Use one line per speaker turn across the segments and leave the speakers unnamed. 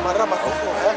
مرة ما تفوقها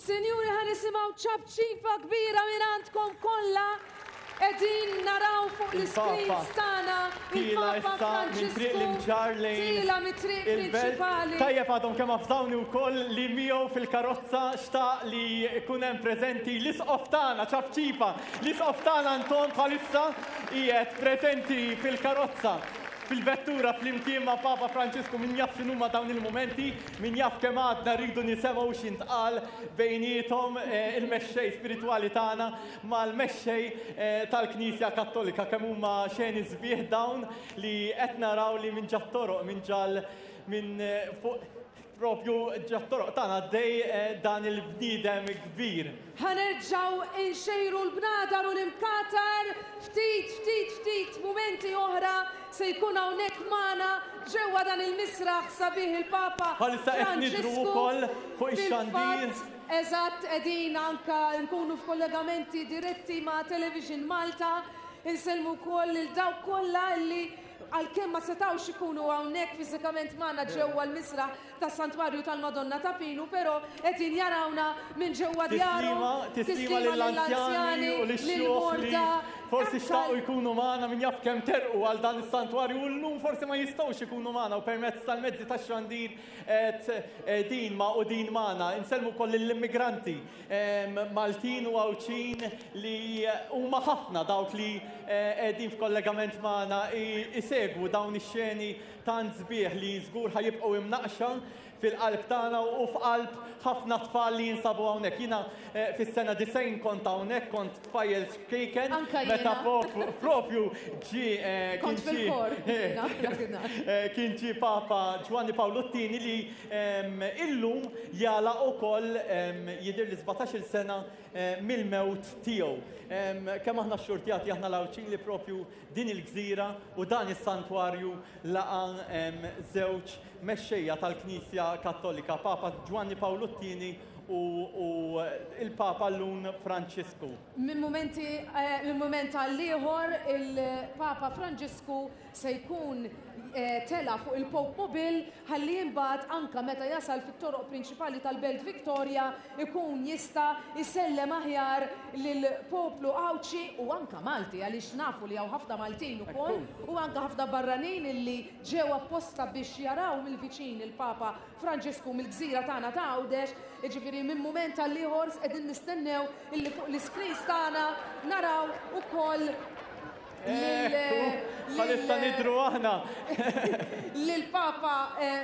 Sinjuri, ħanisimaw ċabċifa kbira minn għandkom kollha qegħdin naraw fuq l-iskrin tagħna il-Papa Franġisku tila mit-triq prinċipali.
Tajjeb għadhom kemm affdawni wkoll li miegħu fil-karozza xtaq li jkun hemm preżenti l-isqof tagħna ċabċifa. L-isqof tagħna Anton bħalissa qiegħed preżenti fil-karozza. Fil-vettura fl-imkien ma' Papa Franġisku min jaf x'inhuma dawn il-momenti, min jaf kemm għadna rridu nisemgħu x'intqal bejniethom il-mexxej spiritwali tagħna mal-mexxej tal-Knisja Kattolika kemm huma xeni sbieħ dawn li qed naraw li minn ġat-toroq minn fuq propju ġat-toroq tagħna għaddej dan il-bniedem kbir.
Ħanerġgħu inxejru l-bnadar u l-imkatar ftit mumenti oħra se jkun hawnhekk magħna ġewwa dan il-misraħ sabiħ il-Papa Franġisku
fuq ix-xandir.
Eżatt qegħdin anke nkunu f'kollegamenti diretti ma' Television Malta, inselmu wkoll il dawk kollha li għalkemm ma setawx ikunu hawnhekk fiżikament magħna ġewwa l-misraħ tas-Santwarju tal-Madonna ta' Pinu, però qegħdin jarawna minn ġewwa djarhom.
Tislima lill-anzjani u lix-xjuħ li forsi xtaqgħu jkunu magħna min jaf kemm terqu għal dan is-santwarju u llum forsi ma jistgħux ikunu magħna u permezz tal-mezzi tax-xandir din ma' u din magħna. Insellmu wkoll lill-immigranti Maltin u Awċin li huma ħafna dawk li qegħdin f'kollegament magħna isegwu dawn ix-xeni tant sbieħ li żgur ħajibqgħu imnaqxa fil-qalb tagħna u f'qalb ħafna tfal li jinsabu hawnhekk. Jiena fis-sena 90 kont hawnhekk, kont tfajjel xkejken
Anka
meta
jiena.
propju ġi
Kont fil-kor.
kien ġi Papa Giovanni Paolo II li illum jala ukoll jidher li 17-il sena mill-mewt tiegħu. Kemm aħna xxurtjati aħna l-Awċin li propju din il-gżira u dan is-santwarju laqa żewġ mexxejja tal-Knisja Kattolika, Papa Giovanni Paolo II u il-Papa Lun Franċisku.
Min moment għall-ieħor il-Papa Franġisku se jkun tela fuq il-Pope Mobil ħalli jimbagħad anka meta jasal fit-toroq prinċipali tal-Belt Victoria ikun jista' jsellem aħjar lill-poplu Awċi u anka Malti għaliex nafu li hawn ħafna Maltin ukoll u anka ħafna barranin illi ġew apposta biex jaraw mill-viċin il-Papa Franġisku mill-gżira tagħna ta' Għawdex, jiġifieri minn mument għall-ieħor qegħdin nistennew illi fuq l-iskriens tagħna naraw ukoll
Bħalissa nidru aħna.
Lill-Papa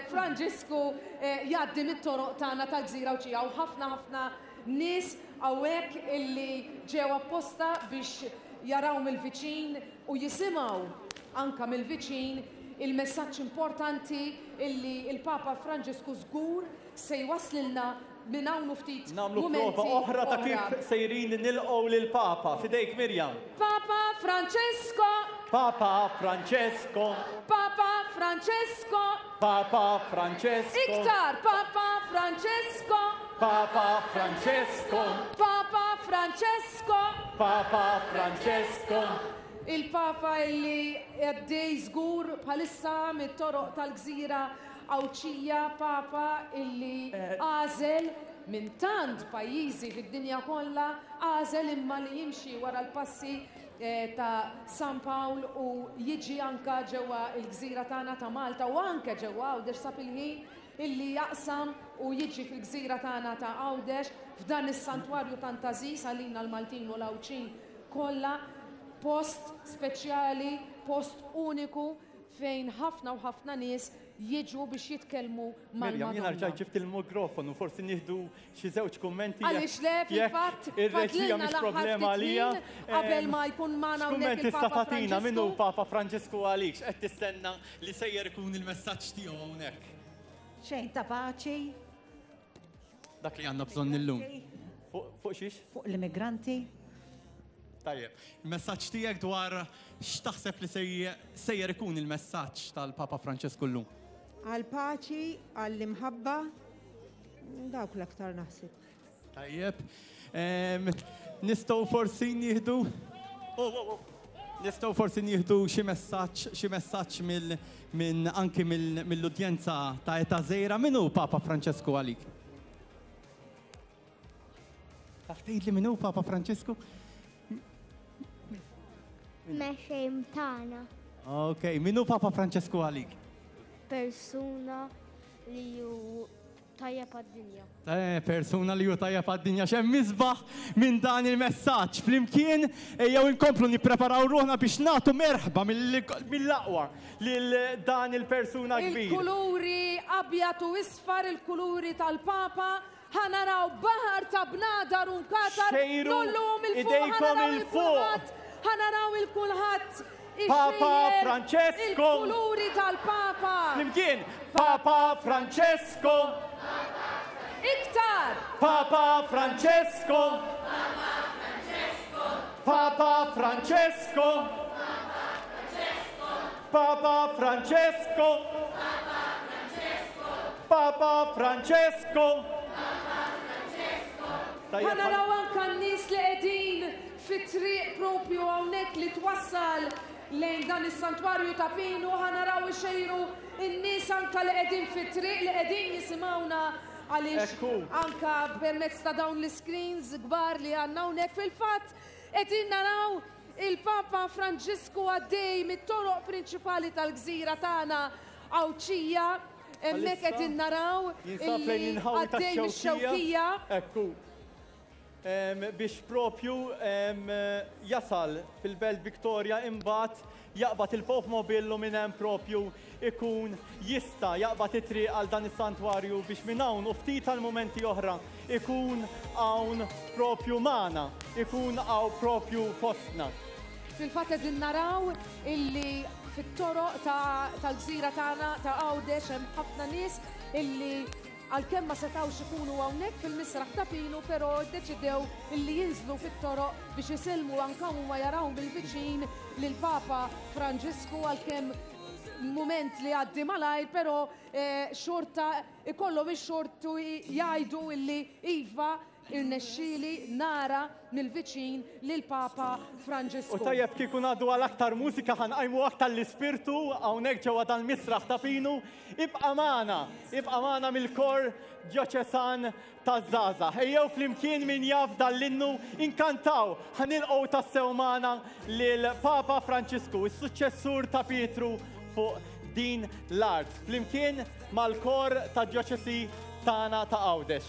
Franġisku jgħaddi mit-toroq tagħna tal-Gżira Awċija u ħafna nies hawnhekk illi ġew apposta biex jaraw mill-viċin u jisimgħu anka mill-viċin il-messaġġ importanti illi il-Papa Franġisku żgur se jwasslilna minn hawn ftit
Namlu prova oħra ta' kif sejrin nilqgħu lill-Papa. Fidejk Mirjam.
Papa Francesco!
Papa Francesco!
Papa Francesco!
Papa Francesco!
Iktar! Papa Francesco!
Papa Francesco!
Papa Francesco!
Papa Francesco!
Il-Papa illi għaddej żgur bħalissa mit-toroq tal-Gżira Awċija, Papa illi għażel minn tant pajjiżi fid-dinja kollha, għażel imma li jimxi wara l-passi ta' San Pawl u jiġi anka ġewwa l-gżira tagħna ta' Malta u anke ġewwa Għawdex sab il-ħin illi jaqsam u jiġi fil-gżira tagħna ta' Għawdex f'dan is-santwarju tant għażiż għalina l-Maltin u l-Awċin kollha, post speċjali, post uniku fejn ħafna u ħafna nies jiġu biex jitkellmu
Mirjam, jiena
mal-Madonna.
rġajt ġibt il-mikrofonu, forsi nieħdu xi żewġ kummenti.
Għaliex le, fil-fatt,
ir-reġija mhix problema għalija.
qabel ma jkun magħna hawnhekk
Kummenti
il-Papa
stafatina minnu
Franġisku.
Papa Franġisku għalik, qed tistenna li sejjer ikun il-messaġġ tiegħu hawnhekk.
Xejn ta' paċi
Dak li għandna bżonn illum. Fuq xiex?
fuq l-immigranti.
Tajjeb, il-messaġġ tiegħek dwar x'taħseb li sejjer ikun il-messaġġ tal-Papa Franċisku llum?
Għal paċi, għall-imħabba, dawk l-aktar naħseb.
Tajjeb, nistgħu forsi nieħdu nistgħu forsi nieħdu xi messaġġ minn anki mill-udjenza ta' età żgħira minnu Papa Franċisku għalik? Taf tgħidli minnu Papa Franċisku?
Mexejm tagħna,
Okay, minnu Papa Franċisku għalik?
persuna li ju tajjeb għad-dinja.
Persuna li ju tajjeb għad-dinja xem misbaħ minn dan il-messaġġ. Flimkien jew inkomplu nippreparaw ruħna biex nagħtu merħba mill-aqwa lil dan il-persuna kbir.
Il-kuluri abjad u isfar, il-kuluri tal-Papa, ħanaraw baħar ta' bnadar un katar,
Xejru
nullum il-fuq,
idejkom
ħanaraw
il-fuq.
il-kulħadd, ħanaraw il-kulħadd.
Papa
ixejjer
Francesco.
Il-kuluri tal-Papa.
Flimkien, Papa Francesco,
Iktar.
Papa Francesco, Papa Francesco, Papa Francesco, Papa Francesco. Tajjeb,
ħanaraw anka n-nies li qegħdin fit-triq propju hawnhekk li twassal lejn dan is-santwarju ta' Pinu, ħanaraw ixejru n-nies anka li qegħdin fit-triq li qegħdin jisimgħuna għaliex
Ekku.
anka permezz ta' dawn l-screens kbar li għandna hawnhekk fil-fatt qegħdin naraw il-Papa Franġisku għaddej mit-toroq prinċipali tal-gżira tagħna Awċija, hemmhekk qegħdin naraw
jinsab lejn
illi
il-ħawi
għaddej
tax-xewkija.
mix-xewkija.
Ekku. biex propju jasal fil-Belt Victoria imbagħad jaqbad il-Pop Mobillu minn hemm propju ikun jista' jaqbad it-triq għal dan is-santwarju biex minn hawn u ftit għal-momenti oħra ikun hawn propju magħna, ikun hawn propju fostna.
Fil-fatt qegħdin naraw illi fit-toroq tal-gżira tagħna ta' Għawdex hemm ħafna nies illi għalkemm ma setgħux ikunu hawnhekk fil-misraħ ta' Pinu, però ddeċidew illi jinżlu fit-toroq biex isilmu anke huma jaraw bil-viċin lil Papa Franġisku għalkemm mument li għaddi malajr, però xorta ikollhom ix-xortu jgħidu illi iva irnexxieli nara mill-viċin lil Papa Franġisku.
U tajjeb kieku ngħaddu għal aktar mużika ħanqajmu aktar l-ispirtu hawnhekk ġewwa dan misraħ ta' Pinu. Ibqa' magħna mill-kor ġoċesan taż-żgħażagħ. Ejjew flimkien min jaf dal-innu inkantaw ħanilqgħu tassew magħna lil Papa Franġisku, is-suċċessur ta' Pietru fuq din l-art. Flimkien mal-kor ta' ġoċesi tagħna ta' Għawdex.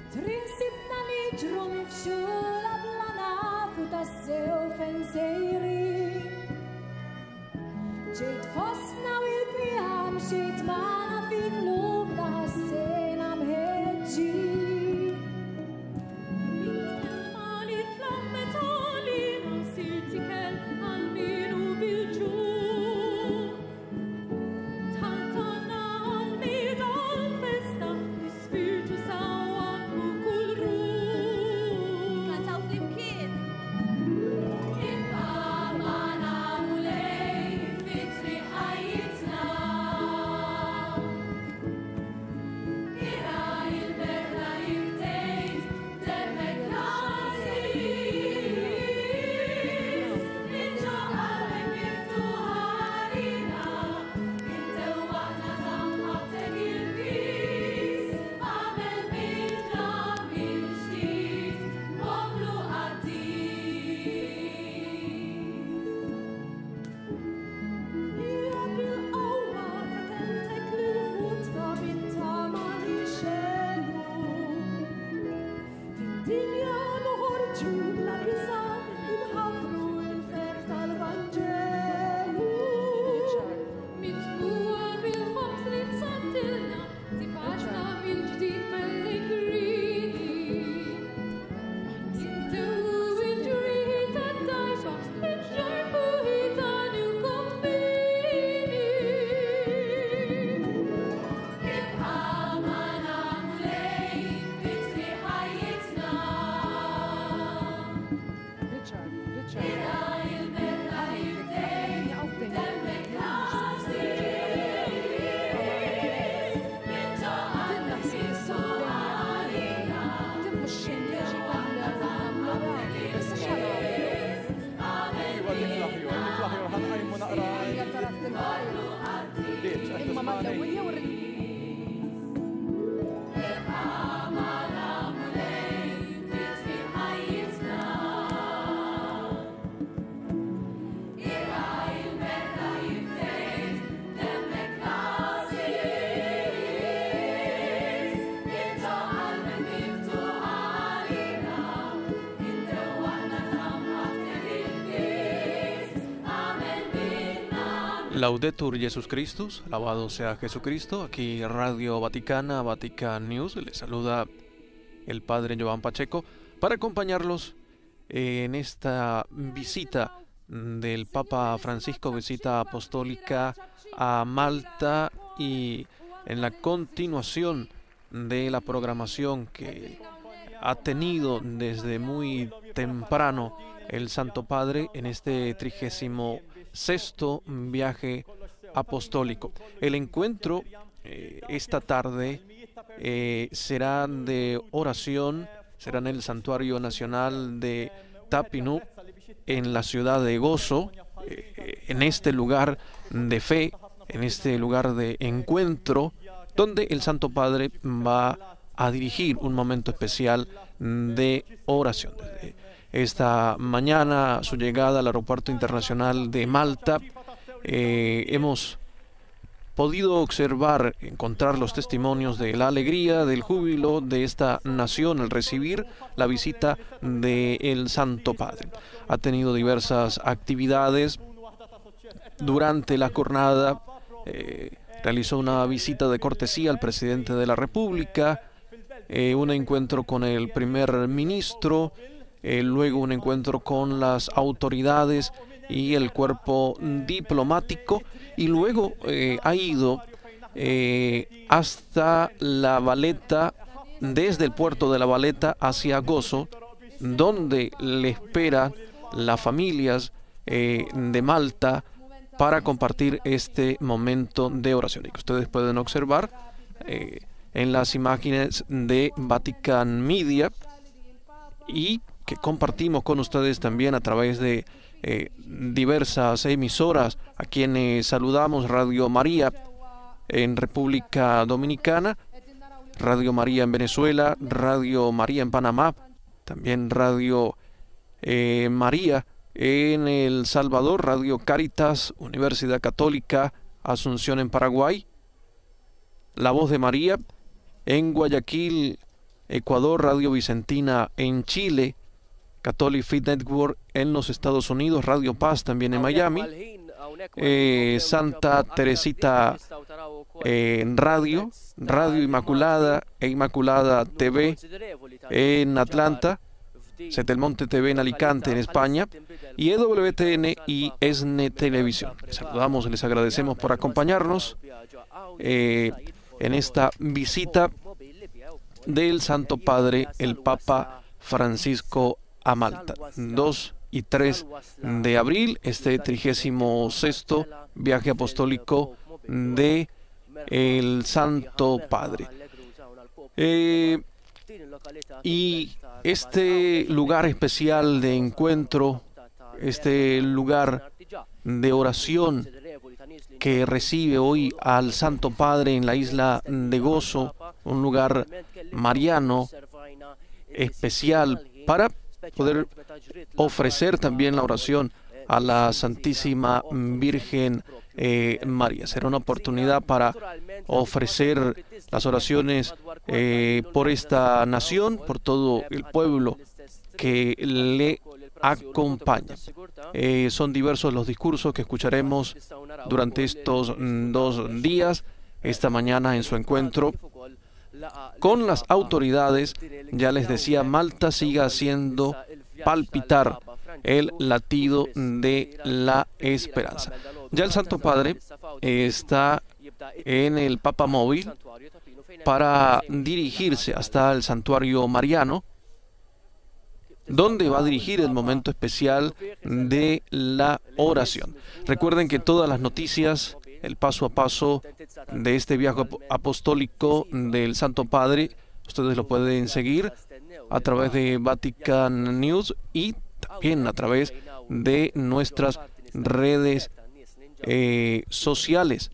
Trinsibna li ġru mifxula bla nafu tassew fejn sejri. Ġejt fostna u il-pijam xejt magħna fi qlubna ħassejna mħeġġi. Mali tlammet għalina sirti kell għal-minu bil-ġur. Tħaltana għal-mida għal-festa l-ispirtu sawa.
Laudetur Jesus Christus, alabado sea Jesucristo. Aquí Radio Vaticana, Vatican News, les saluda el Padre Joan Pacheco para acompañarlos en esta visita del Papa Francisco, visita apostólica a Malta, y en la continuación de la programación que ha tenido desde muy temprano el Santo Padre en este 36º viaje apostólico. El encuentro esta tarde será de oración, será en el Santuario Nacional de Tapinú, en la ciudad de Gozo, en este lugar de fe, en este lugar de encuentro, donde el Santo Padre va a dirigir un momento especial de oración. Desde esta mañana su llegada al Aeropuerto Internacional de Malta. Hemos podido observar, encontrar los testimonios de la alegría, del júbilo de esta nación al recibir la visita del Santo Padre. Ha tenido diversas actividades durante la jornada. Realizó una visita de cortesía al presidente de la República, un encuentro con el primer ministro, luego un encuentro con las autoridades y el cuerpo diplomático, y luego ha ido hasta La Valeta, desde el puerto de La Valeta hacia Gozo, donde le esperan las familias de Malta para compartir este momento de oración. Y que ustedes pueden observar en las imágenes de Vatican Media, y que compartimos con ustedes también a través de diversas emisoras, a quienes saludamos: Radio María en República Dominicana, Radio María en Venezuela, Radio María en Panamá, también Radio María en El Salvador, Radio Cáritas, Universidad Católica Asunción en Paraguay, La Voz de María en Guayaquil, Ecuador, Radio Vicentina en Chile, Catholic Faith Network en los Estados Unidos, Radio Paz también en Miami, Santa Teresita Radio, Radio Inmaculada e Inmaculada TV en Atlanta, Setelmonte TV en Alicante, en España, y EWTN y ESNE Televisión. Les saludamos y les agradecemos por acompañarnos en esta visita del Santo Padre, el Papa Francisco, a Malta. 2 y 3 de abril, este 36º viaje apostólico de el Santo Padre. Y este lugar especial de encuentro, este lugar de oración que recibe hoy al Santo Padre en la isla de Gozo, un lugar mariano especial para poder ofrecer también la oración a la Santísima Virgen María. Será una oportunidad para ofrecer las oraciones por esta nación, por todo el pueblo que le acompaña. Son diversos los discursos que escucharemos durante estos 2 días. Esta mañana, en su encuentro con las autoridades, ya les decía, Malta sigue haciendo palpitar el latido de la esperanza. Ya el Santo Padre está en el Papa Móvil para dirigirse hasta el santuario mariano, donde va a dirigir el momento especial de la oración. Recuerden que todas las noticias, el paso a paso de este viaje apostólico del Santo Padre, ustedes lo pueden seguir a través de Vatican News y también a través de nuestras redes sociales.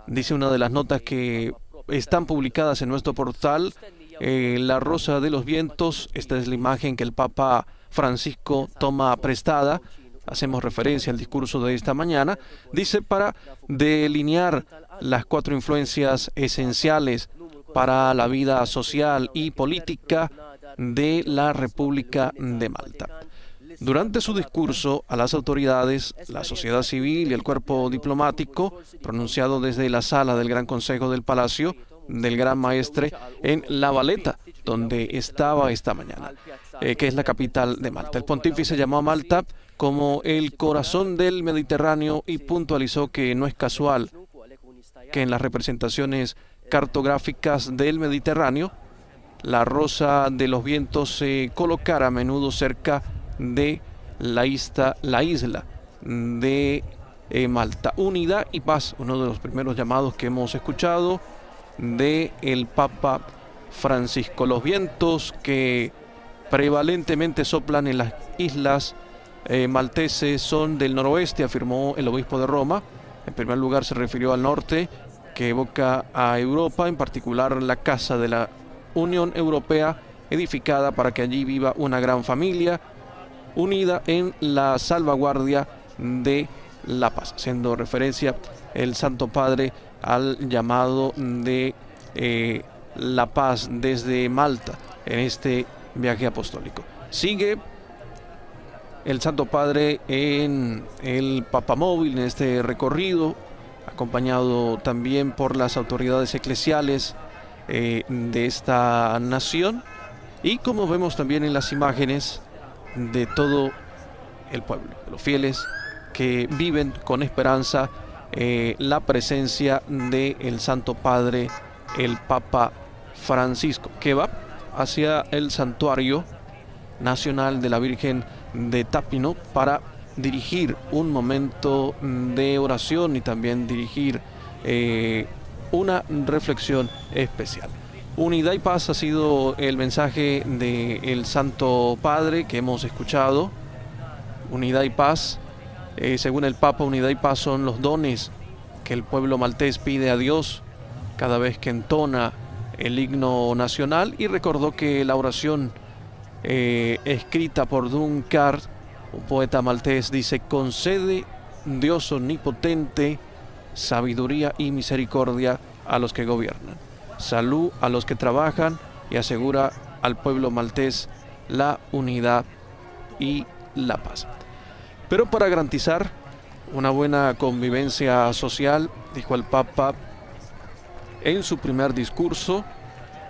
Dice una de las notas que están publicadas en nuestro portal, la Rosa de los Vientos. Esta es la imagen que el Papa Francisco toma prestada. Hacemos referencia al discurso de esta mañana. Dice, para delinear las 4 influencias esenciales para la vida social y política de la República de Malta. Durante su discurso a las autoridades, la sociedad civil y el cuerpo diplomático, pronunciado desde la sala del Gran Consejo del Palacio del Gran Maestre en La Valeta, donde estaba esta mañana, que es la capital de Malta. El pontífice llamó a Malta como el corazón del Mediterráneo y puntualizó que no es casual que en las representaciones cartográficas del Mediterráneo la Rosa de los Vientos se colocara a menudo cerca de la isla de Malta. Unidad y paz, uno de los primeros llamados que hemos escuchado de el Papa Francisco. Los vientos que prevalentemente soplan en las islas malteses son del noroeste, afirmó el obispo de Roma. En primer lugar se refirió al norte, que evoca a Europa, en particular la Casa de la Unión Europea, edificada para que allí viva una gran familia, unida en la salvaguardia de la paz, haciendo referencia el Santo Padre al llamado de la paz desde Malta en este viaje apostólico. Sigue el Santo Padre en el Papamóvil, en este recorrido, acompañado también por las autoridades eclesiales de esta nación, y como vemos también en las imágenes, de todo el pueblo, de los fieles que viven con esperanza la presencia del Santo Padre, el Papa Francisco, que va hacia el Santuario Nacional de la Virgen de Tapino para dirigir un momento de oración y también dirigir una reflexión especial. Unidad y paz ha sido el mensaje del Santo Padre que hemos escuchado. Unidad y paz, según el Papa, unidad y paz son los dones que el pueblo maltés pide a Dios cada vez que entona el himno nacional, y recordó que la oración escrita por Duncar, un poeta maltés, dice: concede, Dios omnipotente, sabiduría y misericordia a los que gobiernan, salud a los que trabajan, y asegura al pueblo maltés la unidad y la paz. Pero para garantizar una buena convivencia social, dijo el Papa en su primer discurso,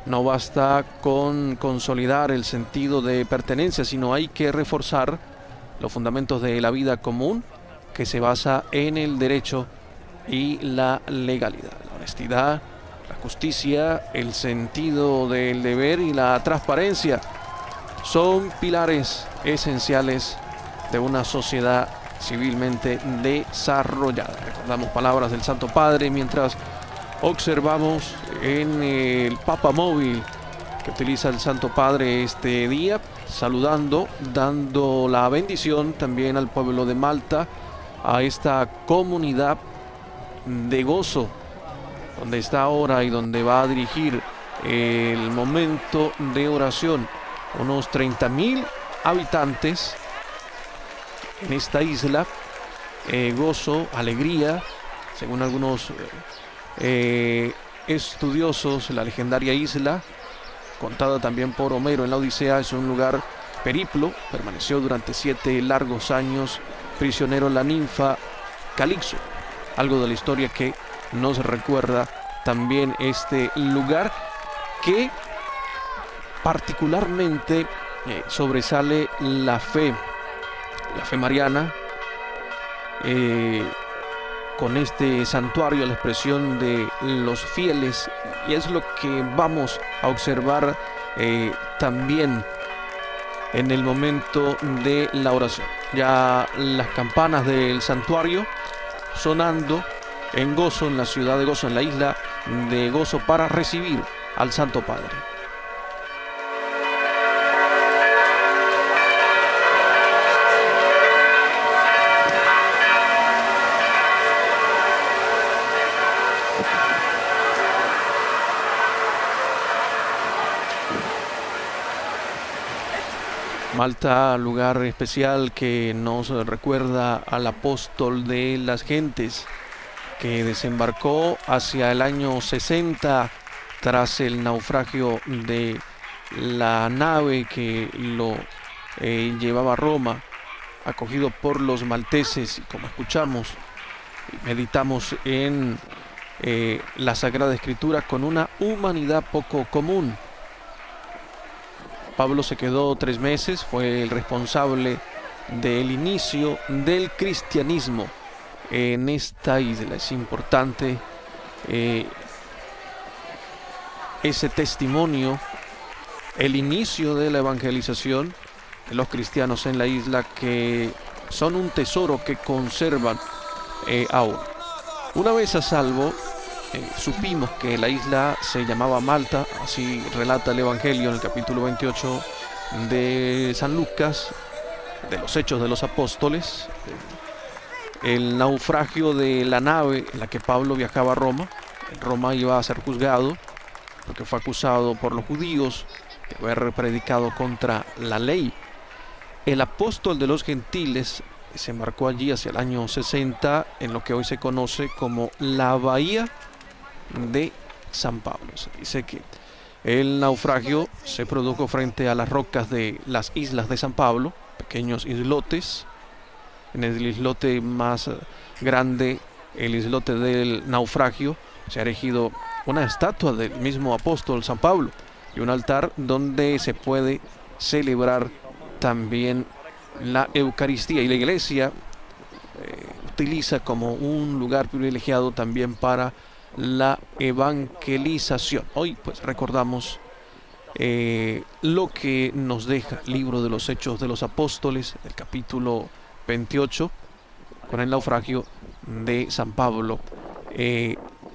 no basta con consolidar el sentido de pertenencia, sino hay que reforzar los fundamentos de la vida común, que se basa en el derecho y la legalidad, la honestidad, la justicia, el sentido del deber y la transparencia son pilares esenciales de una sociedad civilmente desarrollada. Recordamos palabras del Santo Padre mientras observamos en el Papamóvil que utiliza el Santo Padre este día, saludando, dando la bendición también al pueblo de Malta, a esta comunidad de gozo, donde está ahora y donde va a dirigir el momento de oración. Unos 30.000 habitantes en esta isla, gozo, alegría, según algunos estudiosos. La legendaria isla, contada también por Homero en la Odisea, es un lugar periplo. Permaneció durante 7 largos años prisionero la ninfa Calixo, algo de la historia que nos recuerda también este lugar, que particularmente sobresale la fe mariana, con este santuario, la expresión de los fieles, y es lo que vamos a observar también en el momento de la oración. Ya las campanas del santuario sonando en gozo, en la ciudad de gozo, en la isla de gozo, para recibir al Santo Padre. Malta, lugar especial que nos recuerda al apóstol de las gentes, que desembarcó hacia el año 60 tras el naufragio de la nave que lo llevaba a Roma, acogido por los malteses. Y como escuchamos, meditamos en la Sagrada Escritura con una humanidad poco común. Pablo se quedó 3 meses, fue el responsable del inicio del cristianismo en esta isla. Es importante ese testimonio, el inicio de la evangelización de los cristianos en la isla, que son un tesoro que conservan aún. Una vez a salvo, supimos que la isla se llamaba Malta, así relata el Evangelio en el capítulo 28 de San Lucas, de los Hechos de los Apóstoles. El naufragio de la nave en la que Pablo viajaba a Roma. En Roma iba a ser juzgado porque fue acusado por los judíos de haber predicado contra la ley. el apóstol de los gentiles se embarcó allí hacia el año 60 en lo que hoy se conoce como la bahía de San Pablo. Se dice que el naufragio se produjo frente a las rocas de las islas de San Pablo, pequeños islotes. En el islote más grande, el islote del naufragio, se ha erigido una estatua del mismo apóstol San Pablo y un altar donde se puede celebrar también la Eucaristía, y la iglesia utiliza como un lugar privilegiado también para la evangelización. Hoy pues recordamos lo que nos deja el libro de los Hechos de los Apóstoles, el capítulo 28, con el naufragio de San Pablo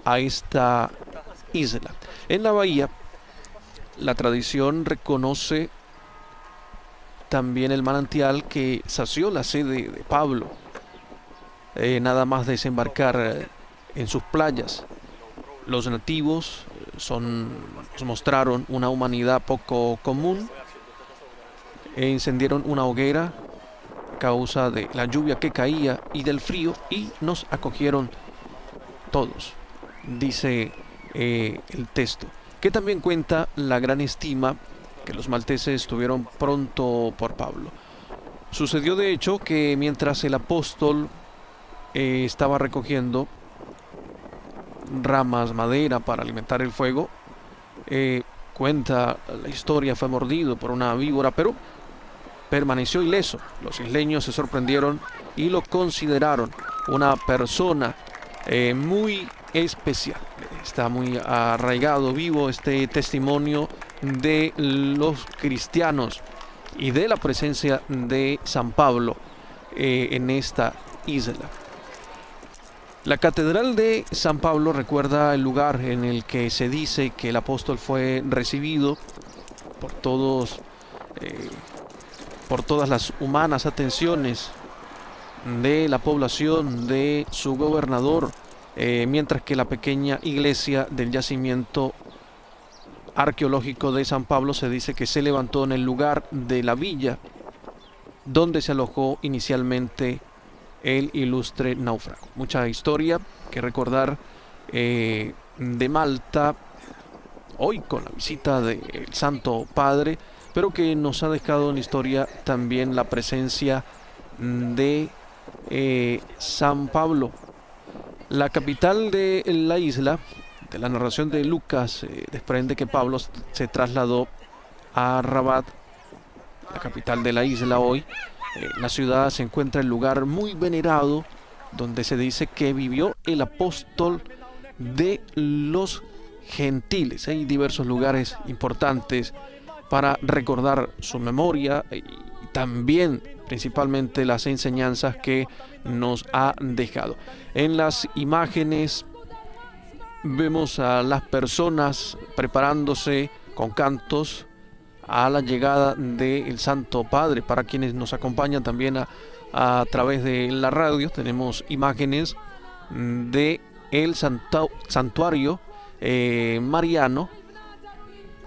a esta isla. En la bahía, la tradición reconoce también el manantial que sació la sede de Pablo, nada más desembarcar en sus playas. Los nativos nos mostraron una humanidad poco común, encendieron una hoguera a causa de la lluvia que caía y del frío, y nos acogieron todos, dice el texto, que también cuenta la gran estima que los malteses tuvieron pronto por Pablo. Sucedió de hecho que mientras el apóstol estaba recogiendo ramas, madera para alimentar el fuego, cuenta la historia, fue mordido por una víbora, pero permaneció ileso. Los isleños se sorprendieron y lo consideraron una persona muy especial. Está muy arraigado, vivo este testimonio de los cristianos y de la presencia de San Pablo en esta isla. La catedral de San Pablo recuerda el lugar en el que se dice que el apóstol fue recibido por todas las humanas atenciones de la población, de su gobernador, mientras que la pequeña iglesia del yacimiento arqueológico de San Pablo se dice que se levantó en el lugar de la villa donde se alojó inicialmente el ilustre náufrago. Mucha historia que recordar de Malta hoy con la visita del Santo Padre, pero que nos ha dejado en la historia también la presencia de San Pablo. La capital de la isla, de la narración de Lucas, desprende que Pablo se trasladó a Rabat, la capital de la isla hoy. La ciudad se encuentra en un lugar muy venerado, donde se dice que vivió el apóstol de los gentiles. Hay diversos lugares importantes para recordar su memoria y también principalmente las enseñanzas que nos ha dejado. En las imágenes vemos a las personas preparándose con cantos a la llegada del Santo Padre. Para quienes nos acompañan también a través de la radio, tenemos imágenes de el santuario mariano.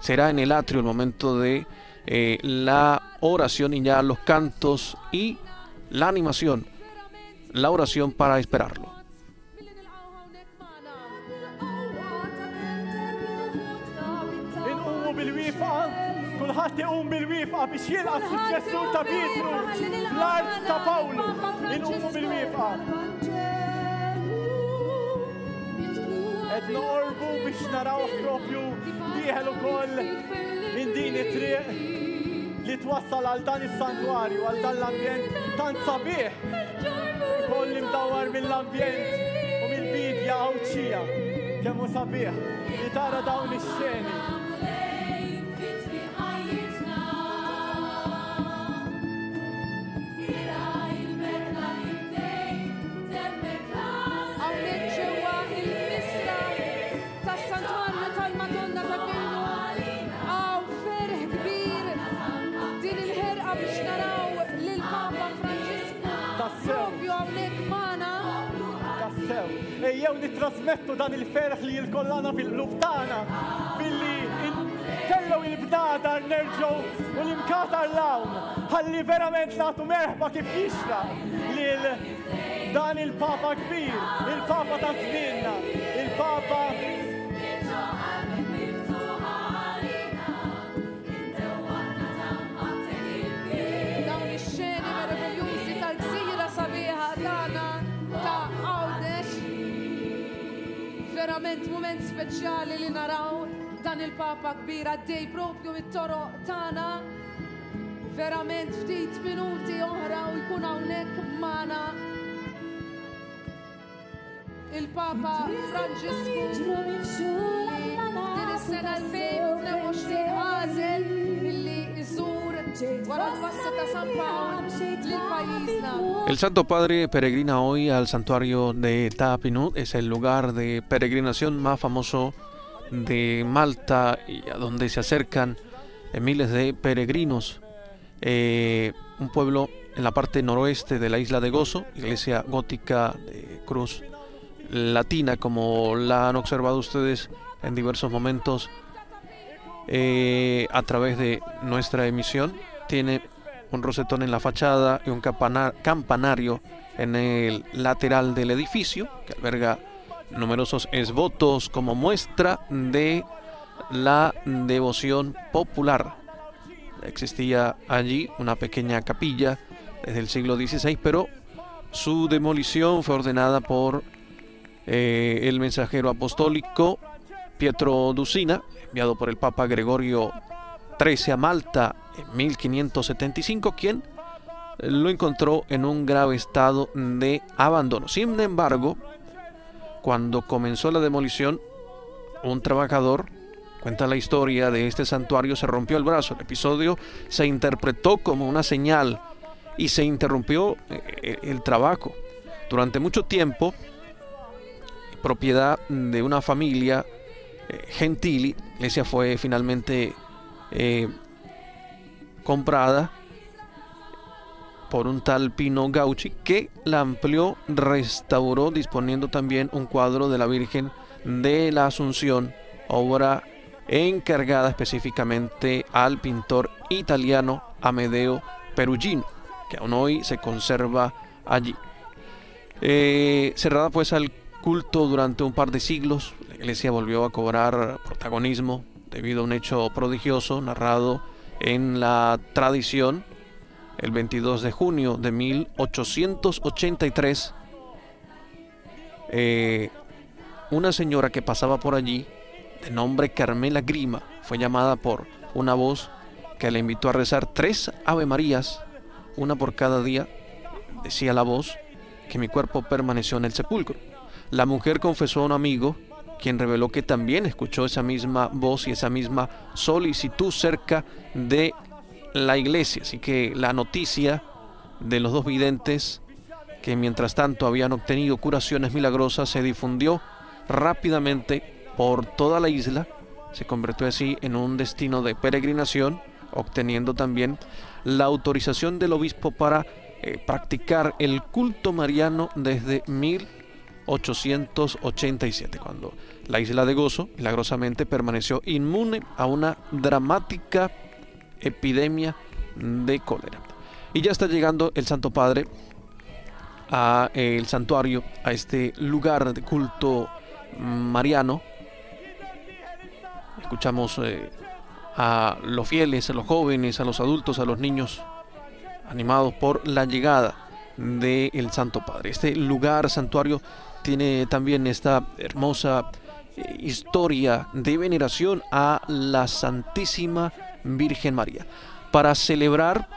Será en el atrio el momento de la oración y ya los cantos y la animación, la oración para esperarlo.
Kulħadd iqum bil-wieqfa biex jilqa' suċċessur ta' Pietru fl-art ta' Pawlu. Inqumu bil-wieqfa. Qed noqorbu biex narawh propju dieħel ukoll minn din it-triq li twassal għal dan is-santwarju, għal dan l-ambjent tant sabiħ. Ukoll imdawwar mill-ambjent u mill-bidja għawċija kemm hu sabiħ li tara dawn ix-xeni. Ejjew nittrasmettu dan il-ferħ li jilkollana fil-qlub tagħna billi kellhom il-bnadar nerġgħu u l-imkatar l-hawn ħalli verament nagħtu merħba kif jixra lil dan il-Papa kbir, il-Papa ta' żmienna, il-Papa
dawn ix-xeni meraviljużi tal-gżira sabiħa tagħna ta' Għawdex. Verament mument speċjali li naraw dan il-Papa kbir għaddej propju mit-toroq tagħna. Verament ftit minuti oħra u jkun hawnhekk magħna il-Papa Franġisku li din is-sena 2022 għażel illi iżur wara l-Passa ta' San Paolo lil pajjiżna.
El Santo Padre peregrina hoy al santuario de Tapinut, es el lugar de peregrinación más famoso de Malta y a donde se acercan miles de peregrinos. Un pueblo en la parte noroeste de la isla de Gozo, iglesia gótica de cruz latina, como la han observado ustedes en diversos momentos a través de nuestra emisión. Tiene un rosetón en la fachada y un campanario en el lateral del edificio que alberga numerosos esvotos como muestra de la devoción popular. Existía allí una pequeña capilla desde el siglo XVI, pero su demolición fue ordenada por el mensajero apostólico Pietro Dusina, enviado por el Papa Gregorio XIII a Malta en 1575, quien lo encontró en un grave estado de abandono. Sin embargo, cuando comenzó la demolición, un trabajador, cuenta la historia de este santuario, se rompió el brazo. El episodio se interpretó como una señal y se interrumpió el trabajo. Durante mucho tiempo, propiedad de una familia Gentili, la iglesia fue finalmente comprada por un tal Pino Gauchi, que la amplió, restauró, disponiendo también un cuadro de la Virgen de la Asunción, obra encargada específicamente al pintor italiano Amedeo Perugino, que aún hoy se conserva allí. Cerrada pues al culto durante un par de siglos, la iglesia volvió a cobrar protagonismo debido a un hecho prodigioso narrado en la tradición. El 22 de junio de 1883, una señora que pasaba por allí, de nombre Carmela Grima, fue llamada por una voz que la invitó a rezar 3 Ave Marías, una por cada día. Decía la voz que mi cuerpo permaneció en el sepulcro. La mujer confesó a un amigo, quien reveló que también escuchó esa misma voz y esa misma solicitud cerca de la iglesia. Así que la noticia de los dos videntes, que mientras tanto habían obtenido curaciones milagrosas, se difundió rápidamente por toda la isla. Se convirtió así en un destino de peregrinación, obteniendo también la autorización del obispo para practicar el culto mariano desde 1887, cuando la isla de Gozo milagrosamente permaneció inmune a una dramática epidemia de cólera. Y ya está llegando el Santo Padre a el santuario, a este lugar de culto mariano. Escuchamos a los fieles, a los jóvenes, a los adultos, a los niños, animados por la llegada del Santo Padre. Este lugar santuario tiene también esta hermosa historia de veneración a la Santísima Virgen María. Para celebrar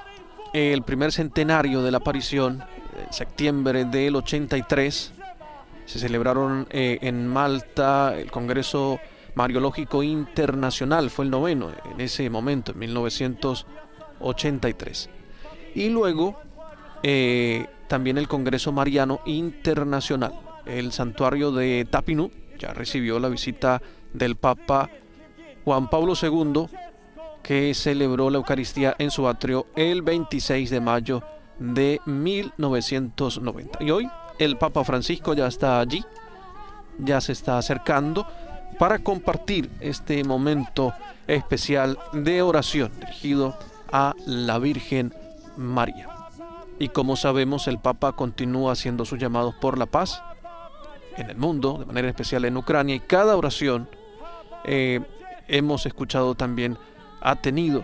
el primer centenario de la aparición, en septiembre del 83, se celebraron en Malta el Congreso Mariológico Internacional. Fue el 9º en ese momento, en 1983. Y luego también el Congreso Mariano Internacional. El santuario de Tapinut ya recibió la visita del Papa Juan Pablo II, que celebró la Eucaristía en su atrio el 26 de mayo de 1990. Y hoy el Papa Francisco ya está allí, ya se está acercando para compartir este momento especial de oración dirigido a la Virgen María. Y como sabemos, el Papa continúa haciendo sus llamados por la paz en el mundo, de manera especial en Ucrania, y cada oración hemos escuchado también ha tenido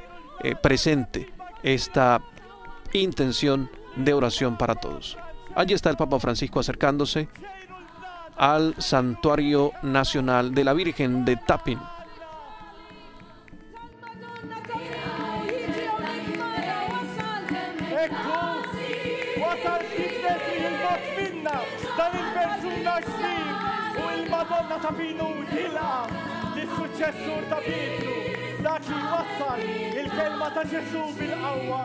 presente esta intención de oración para todos. Allí está el Papa Francisco acercándose al Santuario Nacional de la Virgen de Tapin.
Madonna Tapinu dilha lis-suċċessur ta' Pietru dak li wassal il-kelma ta' Ġesu bil-qawwa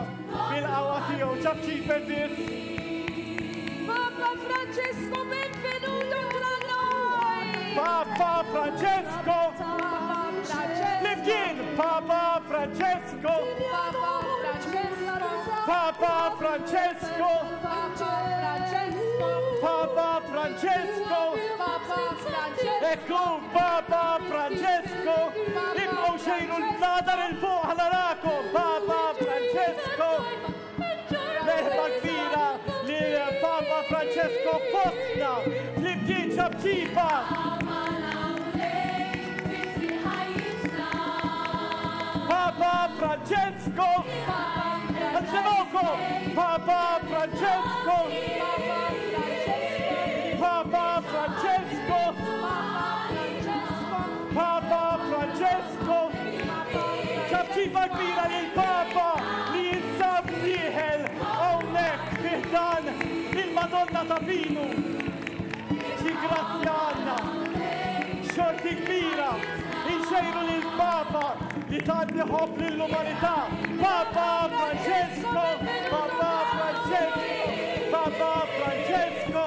tiegħu ġabċi beżis.
Papa Francesco, benvenuto tra noi!
Papa Francesco! Flimkien! Papa Francesco! Papa Francesco! Papa Francesco! Ekku Papa Francesco! Ibqgħu xejru l-nadar il-fuq ħala rakom! Papa Francesco! Merħba kbira li Papa Francesco fostna flimkien ċabċiba! Papa Francesco! Anseloko! Papa Francesco! Papa Francesco! Papa Francesco! ċabċiba kbira lill-Papa li jinsab dieħel hawnhekk fih dan il-Madonna Tapinu. Xi grazzja għandna, xorti kbira inxejru lill-Papa li tgħaddi ħobb lill-umanità. Papa Francesco! Papa Francesco! Papa Francesco!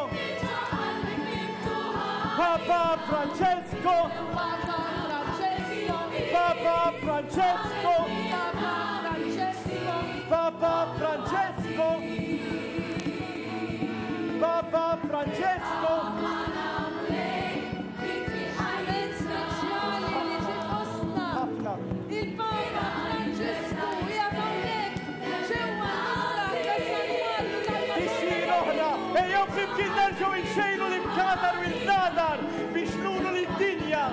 Papa Francesco! Papa Francesco! Papa Francesco! Papa Francesco! Ejjew flimkien nerġgħu nxejru l-imkadar u l-nadar biex nuru lid-dinja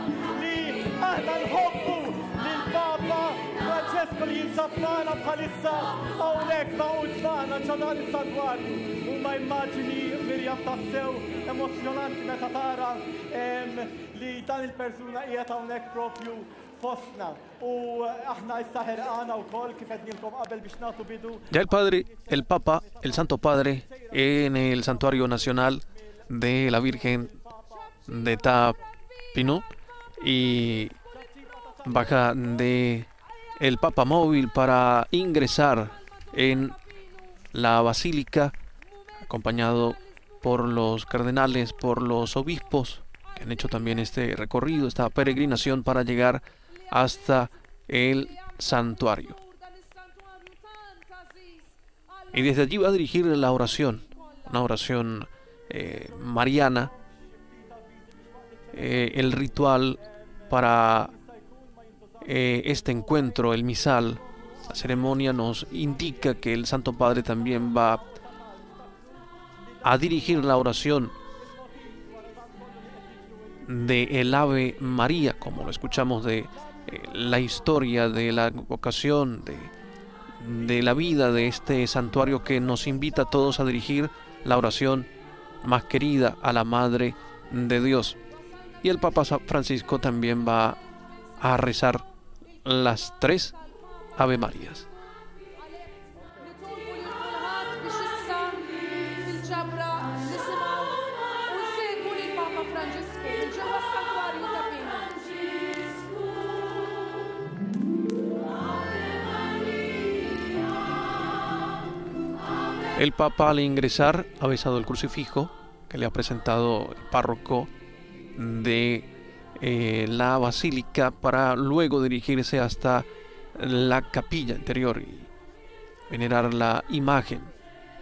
li aħna nħobbu lill-Papa Francesco li jinsab magħna bħalissa hawnhekk maqgħud magħna ġadan is-santwarju. Huma immaġini Mirjam tassew emozzjonanti meta tara li dan il-persuna qiegħed hawnhekk propju fostna. U aħna issa ħerqana wkoll kif qed nilkom qabel biex nagħtu bidu.
Ya el Papa, el Santo Padre, en el Santuario Nacional de la Virgen de Tapinu, y baja de el Papa móvil para ingresar en la basílica, acompañado por los cardenales, por los obispos, que han hecho también este recorrido, esta peregrinación para llegar hasta el santuario. Y desde allí va a dirigir la oración, una oración mariana, el ritual para este encuentro, el misal. La ceremonia nos indica que el Santo Padre también va a dirigir la oración de el Ave María, como lo escuchamos de la historia de la vocación, de la vida de este santuario, que nos invita a todos a dirigir la oración más querida a la Madre de Dios. Y el Papa Francisco también va a rezar las 3 Ave Marías. El Papa, al ingresar, ha besado el crucifijo que le ha presentado el párroco de la basílica, para luego dirigirse hasta la capilla interior y venerar la imagen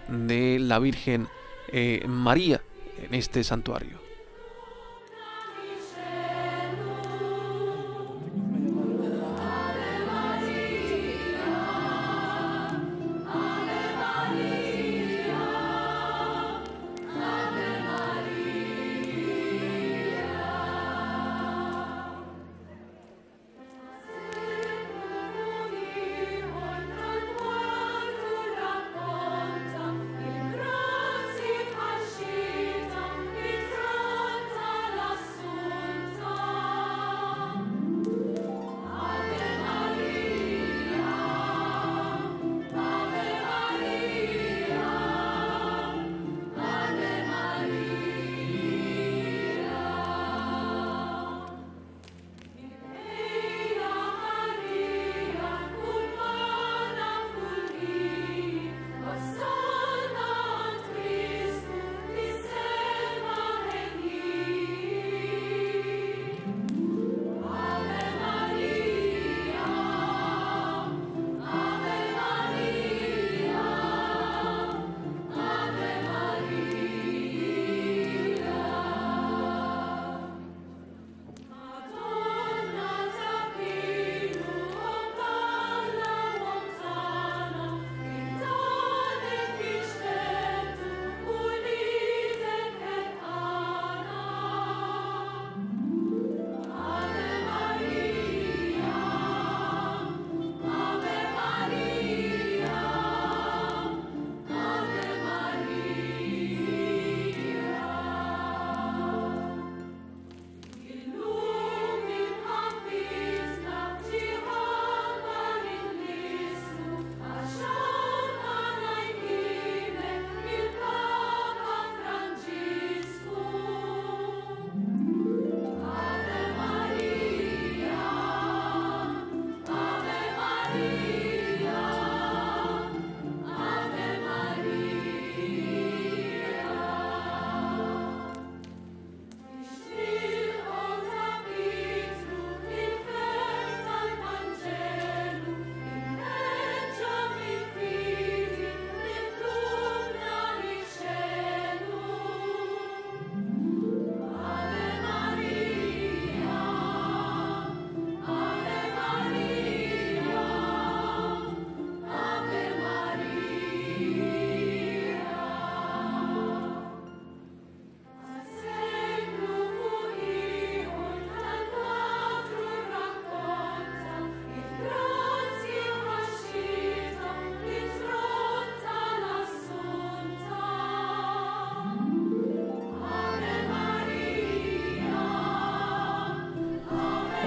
de la Virgen María en este santuario.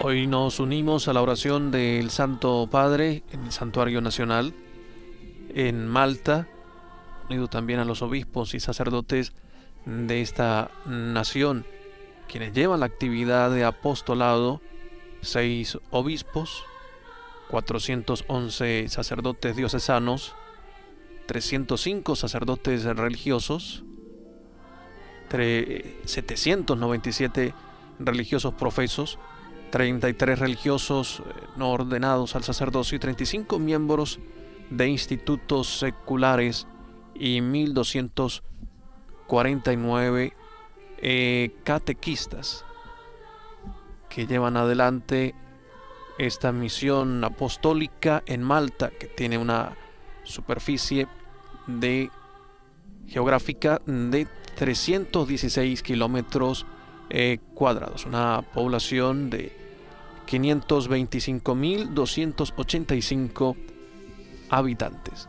Hoy nos unimos a la oración del Santo Padre en el Santuario Nacional en Malta, unido también a los obispos y sacerdotes de esta nación, quienes llevan la actividad de apostolado, 6 obispos, 411 sacerdotes diocesanos, 305 sacerdotes religiosos, 797 religiosos profesos, 33 religiosos no ordenados al sacerdocio y 35 miembros de institutos seculares y 1249 catequistas que llevan adelante esta misión apostólica en Malta, que tiene una superficie geográfica de 316 kilómetros cuadrados, una población de 525.285 habitantes.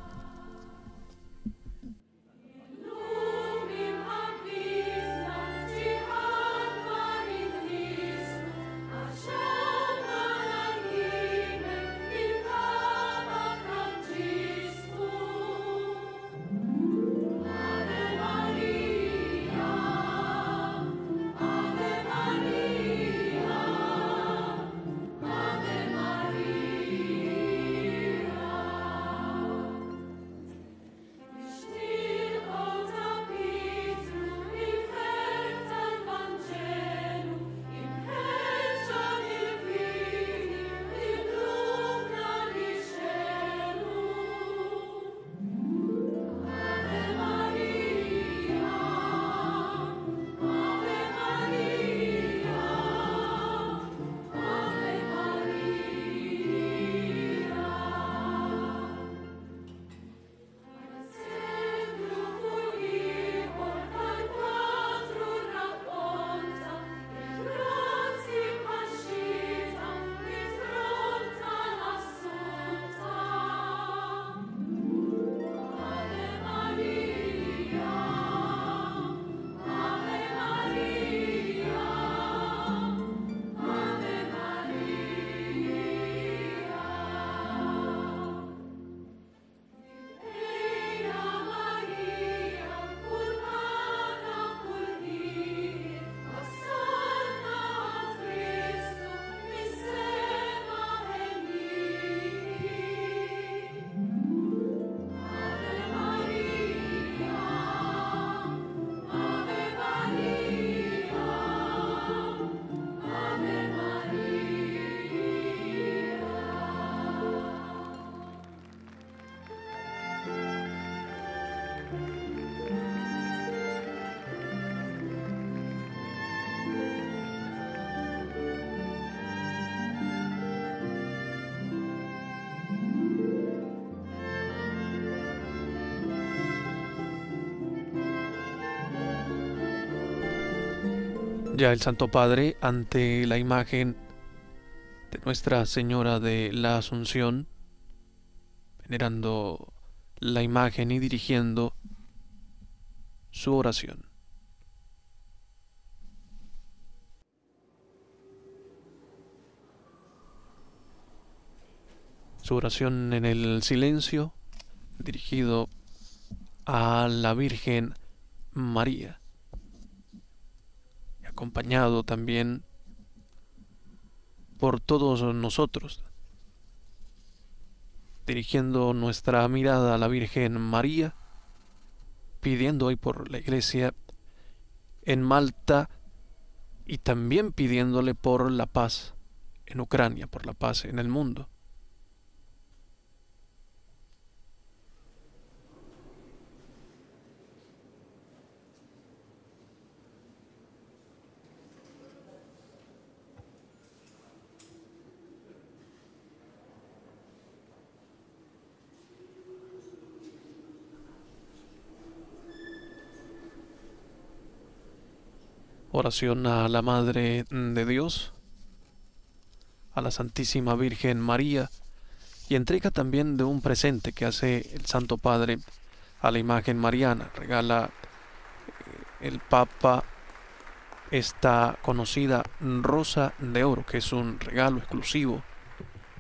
Ya el Santo Padre, ante la imagen de Nuestra Señora de la Asunción, venerando la imagen y dirigiendo su oración. Su oración en el silencio, dirigido a la Virgen María, acompañado también por todos nosotros, dirigiendo nuestra mirada a la Virgen María, pidiendo hoy por la Iglesia en Malta y también pidiéndole por la paz en Ucrania, por la paz en el mundo. Oración a la Madre de Dios, a la Santísima Virgen María, y entrega también de un presente que hace el Santo Padre a la imagen mariana. Regala el Papa esta conocida rosa de oro, que es un regalo exclusivo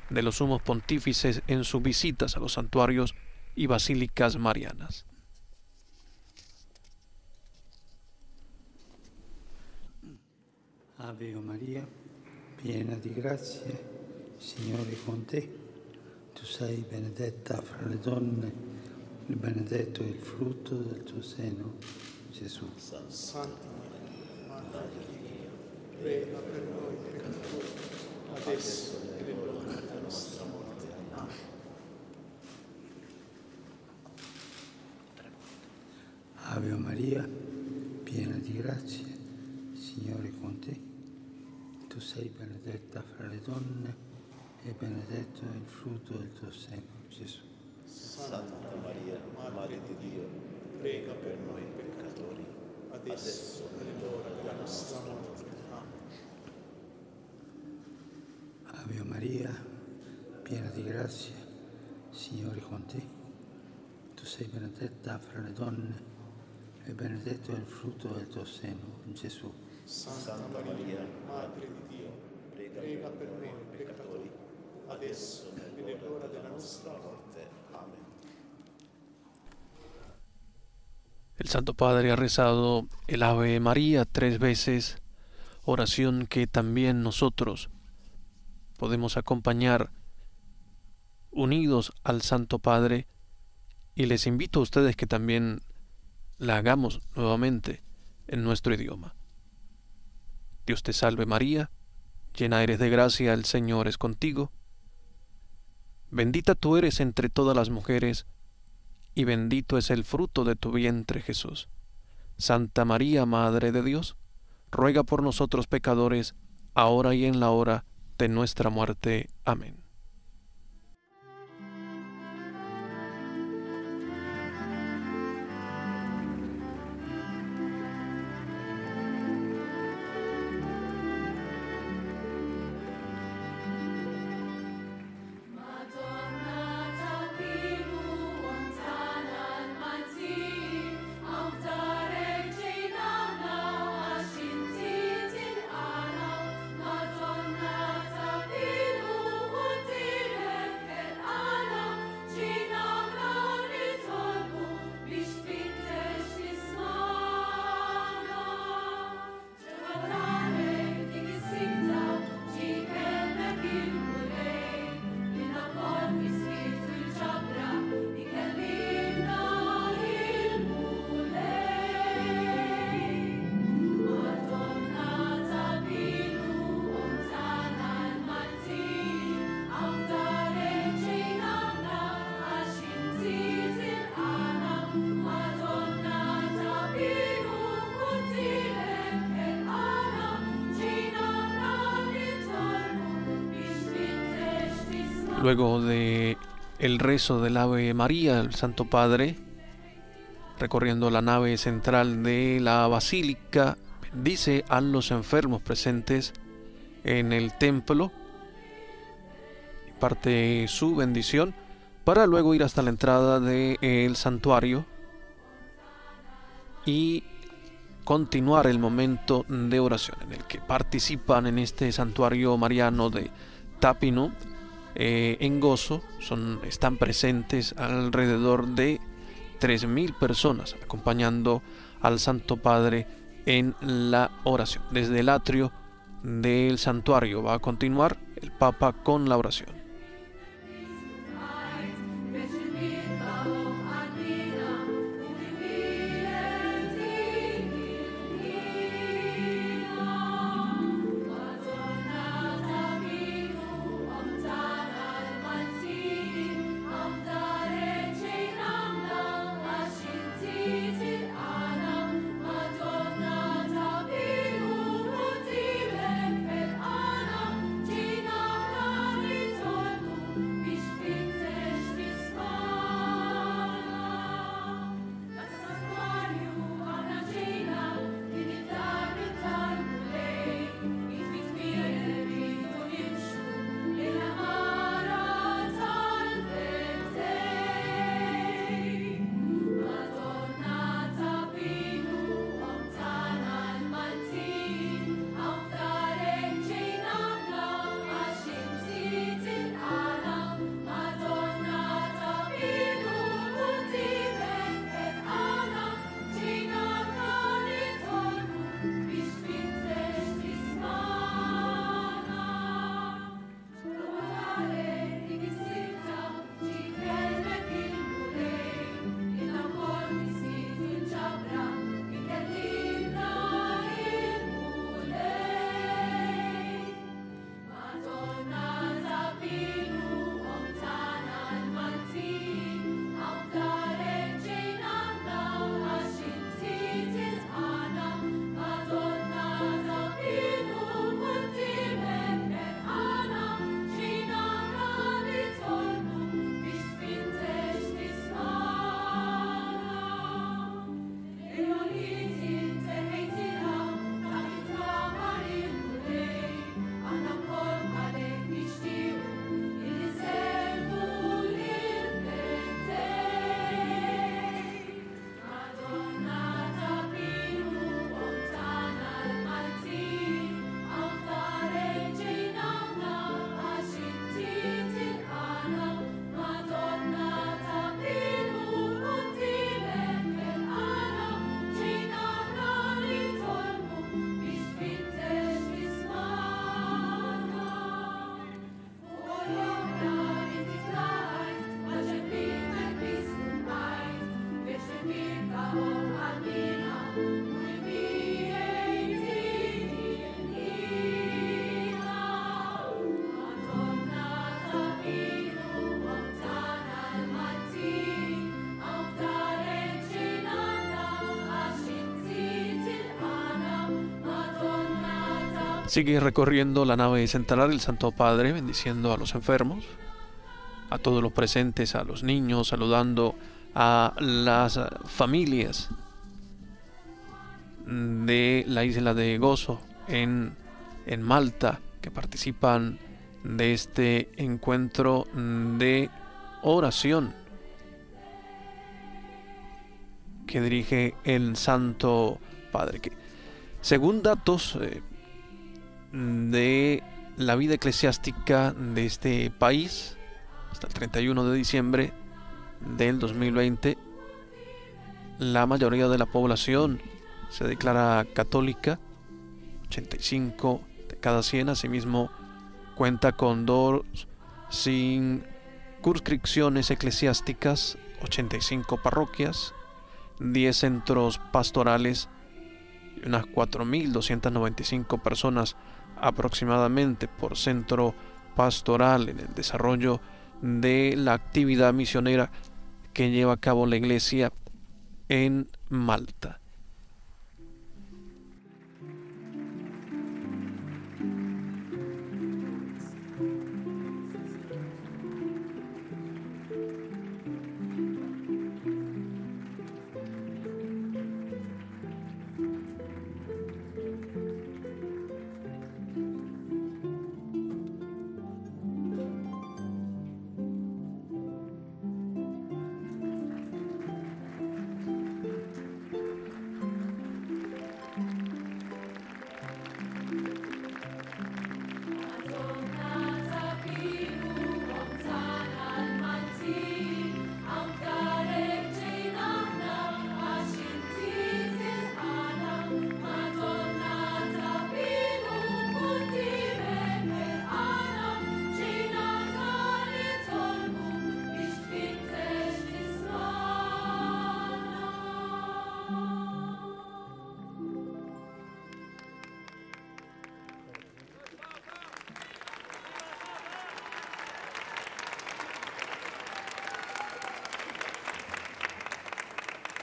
de los sumos pontífices en sus visitas a los santuarios y basílicas marianas.
Ave Maria, piena di grazia, il Signore è con te. Tu sei benedetta fra le donne, e benedetto è il frutto del tuo seno, Gesù.
Santa Maria, Madre di Dio, prega per noi peccatori, adesso e nell'ora della nostra morte. Amen.
Ave Maria, piena di grazia, il Signore è con te. Tu sei benedetta fra le donne e benedetto è il frutto del tuo seno, Gesù.
Santa Maria, Madre di Dio, prega per noi peccatori, adesso e nell'ora della nostra morte. Amen.
Ave Maria, piena di grazia, il Signore è con te. Tu sei benedetta fra le donne e benedetto è il frutto del tuo seno, Gesù.
Santa Maria, Madre di Dio, prega per noi peccatori, adesso e nell'ora della nostra morte. Amen.
El Santo Padre ha rezado el Ave María 3 veces, oración que también nosotros podemos acompañar unidos al Santo Padre, y les invito a ustedes que también la hagamos nuevamente en nuestro idioma. Dios te salve María, llena eres de gracia, el Señor es contigo. Bendita tú eres entre todas las mujeres, y bendito es el fruto de tu vientre Jesús. Santa María, Madre de Dios, ruega por nosotros pecadores, ahora y en la hora de nuestra muerte. Amén. Luego de el rezo del Ave María, el Santo Padre, recorriendo la nave central de la basílica, bendice a los enfermos presentes en el templo, imparte su bendición para luego ir hasta la entrada del santuario y continuar el momento de oración en el que participan en este santuario mariano de Tapinú. En gozo están presentes alrededor de 3.000 personas acompañando al Santo Padre en la oración. Desde el atrio del santuario va a continuar el Papa con la oración. Sigue recorriendo la nave central el Santo Padre, bendiciendo a los enfermos, a todos los presentes, a los niños, saludando a las familias de la isla de Gozo en Malta, que participan de este encuentro de oración que dirige el Santo Padre. Que, según datos de la vida eclesiástica de este país, hasta el 31 de diciembre del 2020, la mayoría de la población se declara católica, 85 de cada 100. Asimismo, cuenta con 2 circunscripciones eclesiásticas, 85 parroquias, 10 centros pastorales y unas 4.295 personas aproximadamente por centro pastoral en el desarrollo de la actividad misionera que lleva a cabo la Iglesia en Malta.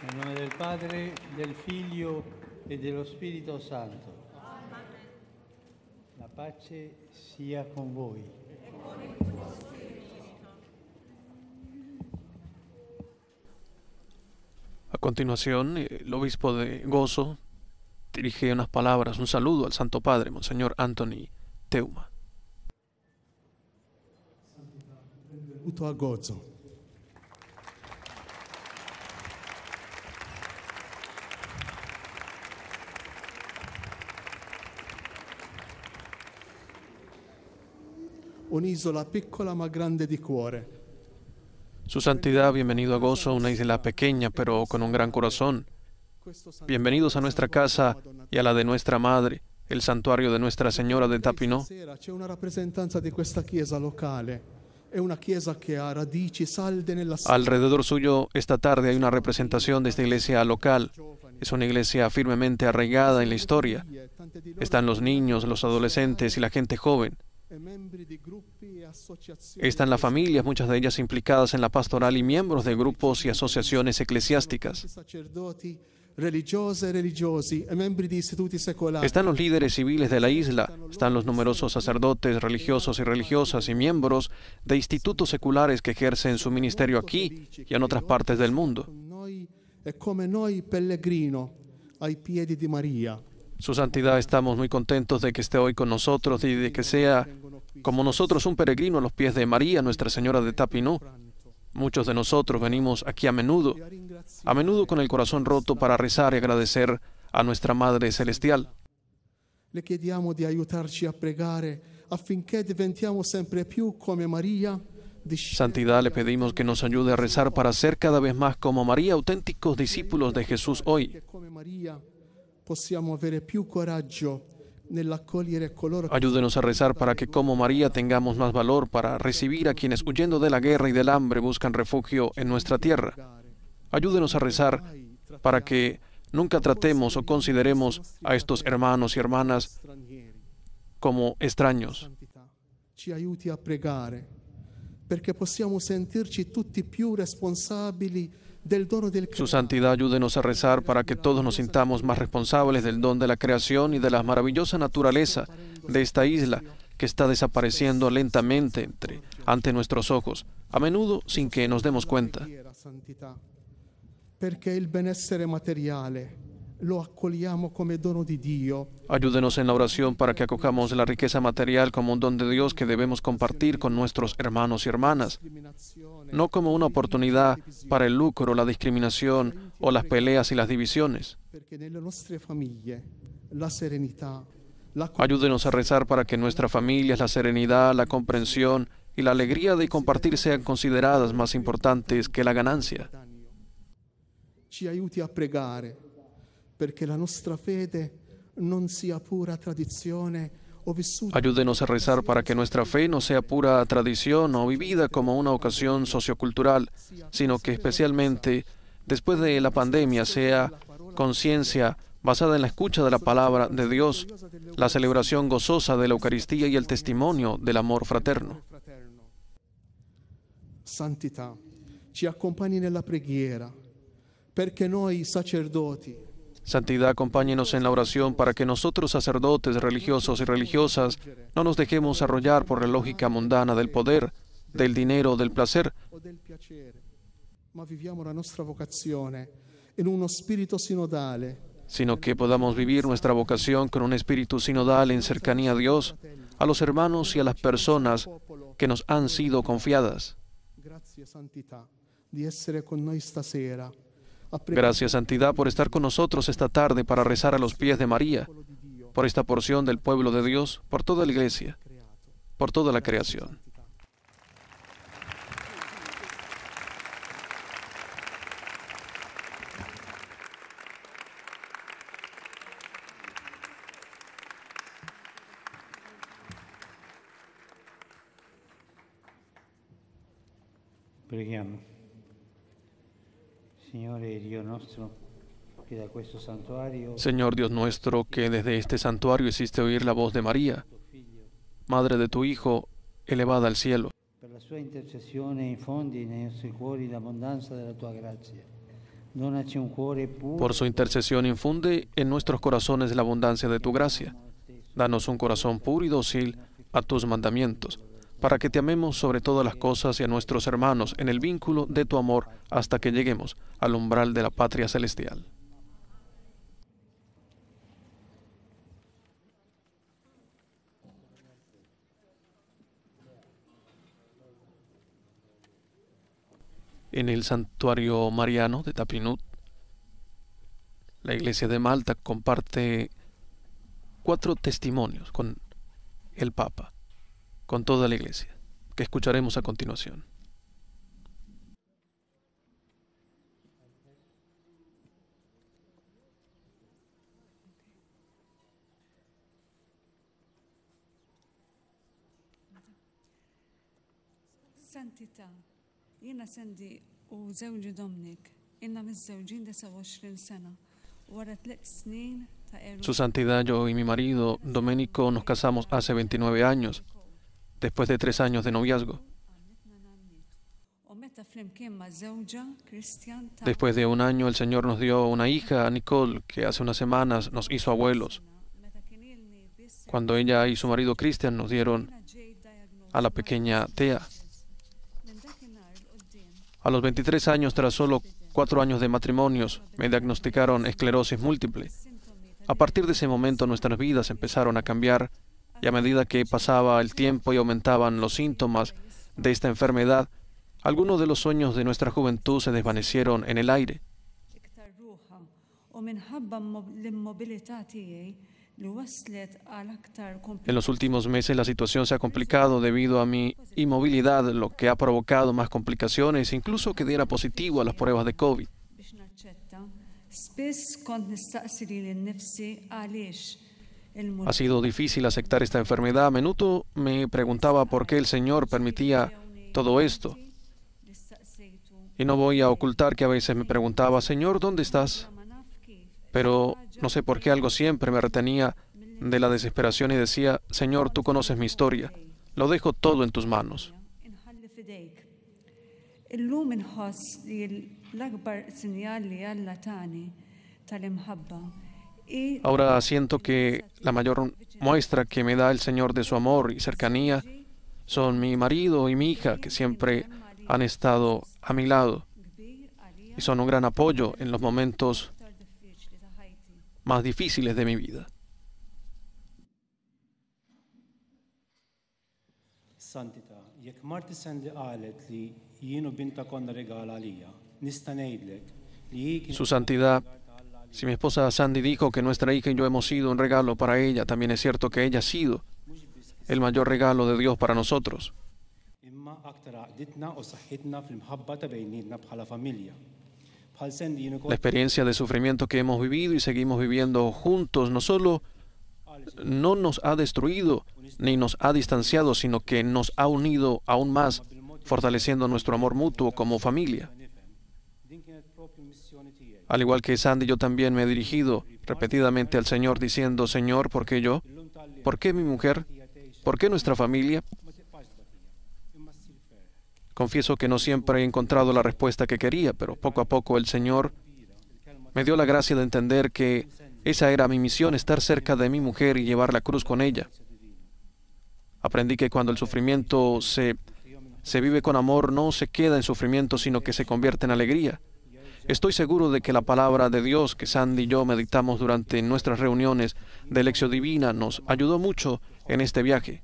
Nel nome del Padre, del Figlio e dello Spirito Santo. La pace sia con voi.
A continuación, el obispo de Gozo dirige unas palabras, un saludo al Santo Padre, Monseñor Anthony Teuma.
Benvenuto a Gozo. Un'isola piccola ma grande di cuore.
Su Santidad, bienvenido a Gozo, una isla pequeña pero con un gran corazón. Bienvenidos a nuestra casa y a la de nuestra Madre, el santuario de Nuestra Señora de Tapinò.
C'è una rappresentanza di questa chiesa locale. È una chiesa che ha radici salde nella storia.
Alrededor suyo, esta tarde hay una representación de esta iglesia local. Es una iglesia firmemente arraigada en la historia. Están los niños, los adolescentes y la gente joven. Están las familias, muchas de ellas implicadas en la pastoral, y miembros de grupos y asociaciones eclesiásticas. Están los líderes civiles de la isla, están los numerosos sacerdotes, religiosos y religiosas y miembros de institutos seculares que ejercen su ministerio aquí y en otras partes del mundo. Su Santidad, estamos muy contentos de que esté hoy con nosotros y de que sea, como nosotros, un peregrino a los pies de María, Nuestra Señora de Tapinò. Muchos de nosotros venimos aquí a menudo con el corazón roto para rezar y agradecer a nuestra Madre Celestial.
Le chiediamo di aiutarci a pregare affinché diventiamo sempre più come Maria.
Santidad, le pedimos que nos ayude a rezar para ser cada vez más como María, auténticos discípulos de Jesús hoy. Ayúdenos a rezar para que, como María, tengamos más valor para recibir a quienes, huyendo de la guerra y del hambre, buscan refugio en nuestra tierra. Ayúdenos a rezar para que nunca tratemos o consideremos a estos hermanos y hermanas como extraños.
Ci aiuti a pregare perché possiamo sentirci tutti più responsabili.
Su Santidad, ayúdenos a rezar para que todos nos sintamos más responsables del don de la creación y de la maravillosa naturaleza de esta isla que está desapareciendo lentamente ante nuestros ojos, a menudo sin que nos demos cuenta.
Perché il benessere materiale lo accogliamo come dono di Dio.
Ayúdenos en la oración para que acojamos la riqueza material como un don de Dios que debemos compartir con nuestros hermanos y hermanas, no como una oportunidad para el lucro, la discriminación o las peleas y las divisiones.
Perché nelle nostre famiglie la serenità,
Ayúdenos a rezar para que en nuestras familias la serenidad, la comprensión y la alegría de compartir sean consideradas más importantes que la ganancia.
ci aiuti a pregare perché la nostra fede non sia pura tradizione o vissuta.
Ayúdenos a rezar para que nuestra fe no sea pura tradición o vivida como una ocasión sociocultural, sino que especialmente después de la pandemia sea conciencia basada en la escucha de la palabra de Dios, la celebración gozosa de la Eucaristía y el testimonio del amor fraterno.
Santità, ci accompagni nella preghiera perché noi sacerdoti
Santidad, acompáñenos en la oración para que nosotros, sacerdotes, religiosos y religiosas, no nos dejemos arrollar por la lógica mundana del poder, del dinero, del placer,
o del piacere, ma viviamo la nostra vocazione in uno spirito sinodale,
sino que podamos vivir nuestra vocación con un espíritu sinodal en cercanía a Dios, a los hermanos y a las personas que nos han sido confiadas.
Grazie Santità di essere con noi stasera.
Gracias, Santidad, por estar con nosotros esta tarde para rezar a los pies de María, por esta porción del pueblo de Dios, por toda la Iglesia, por toda la creación.
Preghiamo. Signore Dio nostro, che da questo santuario
Señor Dios nuestro, que desde este santuario hiciste oír la voz de María, Madre de tu Hijo, elevada al cielo.
per la sua intercessione infondi nei nostri cuori l'abbondanza della tua grazia. Donaci un cuore puro.
Por su intercesión infunde en nuestros corazones la abundancia de tu gracia. Danos un corazón puro y dócil a tus mandamientos, para que te amemos sobre todas las cosas y a nuestros hermanos en el vínculo de tu amor hasta que lleguemos al umbral de la patria celestial. En el santuario mariano de Tapinut, la Iglesia de Malta comparte 4 testimonios con el Papa, con toda la Iglesia, que escucharemos a continuación.
Santità, jiena sendi u żewġi Dominik, inna miż-żewġin 29 sena. Wara 3 snin ta'
Su Santidad, yo y mi marido, Domenico, nos casamos hace 29 años, después de 3 años de noviazgo.
u meta flimkien ma' żewġa Kristjan ta'
Después de 1 año, el Señor nos dio una hija, Nicole, que hace unas semanas nos hizo abuelos.
meta kien ilni biss
Cuando ella y su marido Christian nos dieron
ġej diagnosi
a la pequeña Thea.
minn dakinhar l-qudiem
A los 23 años, tras solo 4 años de matrimonios, me diagnosticaron esclerosis múltiple. A partir de ese momento nuestras vidas empezaron a cambiar y a medida que pasaba el tiempo y aumentaban los síntomas de esta enfermedad, algunos de los sueños de nuestra juventud se desvanecieron en el aire.
iktar ruħa u minħabba l-immobilità tiegħi li waslet għal aktar
En los últimos meses la situación se ha complicado debido a mi inmovilidad, lo que ha provocado más complicaciones, incluso que diera positivo a las pruebas de COVID.
biex naċċetta. Spiss kont nistaqsi lili nnifsi għaliex
Ha sido difícil aceptar esta enfermedad. A menudo me preguntaba por qué el Señor permitía todo esto. Y no voy a ocultar que a veces me preguntaba, Señor, ¿dónde estás? Pero no sé por qué algo siempre me retenía de la desesperación y decía, Señor, tú conoces mi historia. Lo dejo todo en tus manos.
inħalli fidejk. Illum inħoss li l-akbar sinjal li Alla tani tal-imħabba
Ahora siento que la mayor muestra que me da el Señor de su amor y cercanía son mi marido y mi hija, que siempre han estado a mi lado y son un gran apoyo en los momentos más difíciles de mi vida.
Santità, jekk Marti Sandy qalet li jienu binta konna regala għalija, nista' ngħidlek li hi kienet
Su Santidad, si mi esposa Sandy dijo que nuestra hija y yo hemos sido un regalo para ella, también es cierto que ella ha sido el mayor regalo de Dios para nosotros.
imma aktar għaqditna u saħħitna fl-imħabba ta' bejnietna bħala familja. Bħal Sandy jienu
La experiencia de sufrimiento que hemos vivido y seguimos viviendo juntos no solo no nos ha destruido ni nos ha distanciado, sino que nos ha unido aún más, fortaleciendo nuestro amor mutuo como familia. Al igual que Sandy, yo también me he dirigido repetidamente al Señor diciendo: Señor, ¿por qué yo? ¿Por qué mi mujer? ¿Por qué nuestra familia? Confieso que no siempre he encontrado la respuesta que quería, pero poco a poco el Señor me dio la gracia de entender que esa era mi misión, estar cerca de mi mujer y llevar la cruz con ella. Aprendí que cuando el sufrimiento se vive con amor, no se queda en sufrimiento, sino que se convierte en alegría. Estoy seguro de que la palabra de Dios que Sandy y yo meditamos durante nuestras reuniones de Lección Divina nos ayudó mucho en este viaje.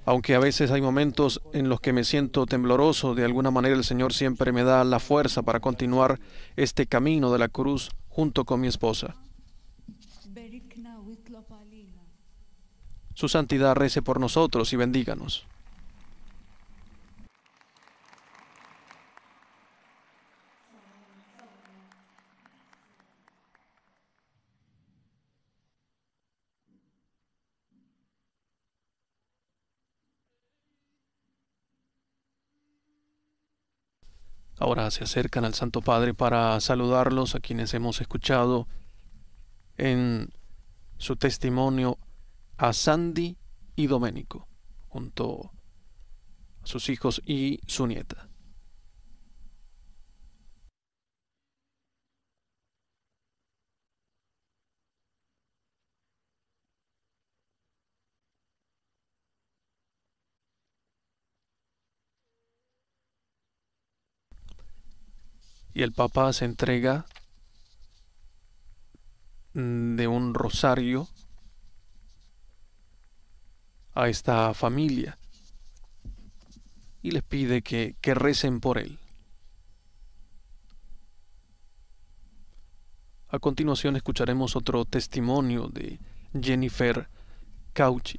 Aunque a veces hay momentos en los que me siento tembloroso, de alguna manera el Señor siempre me da la fuerza para continuar este camino de la cruz junto con mi esposa. Su Santidad rece por nosotros y bendíganos. Ahora se acercan al Santo Padre para saludarlos, a quienes hemos escuchado en su testimonio a Sandy y Domenico, junto a sus hijos y su nieta. Y el Papa se entrega de un rosario a esta familia y les pide que recen por él. A continuación escucharemos otro testimonio de Jennifer Cauchi.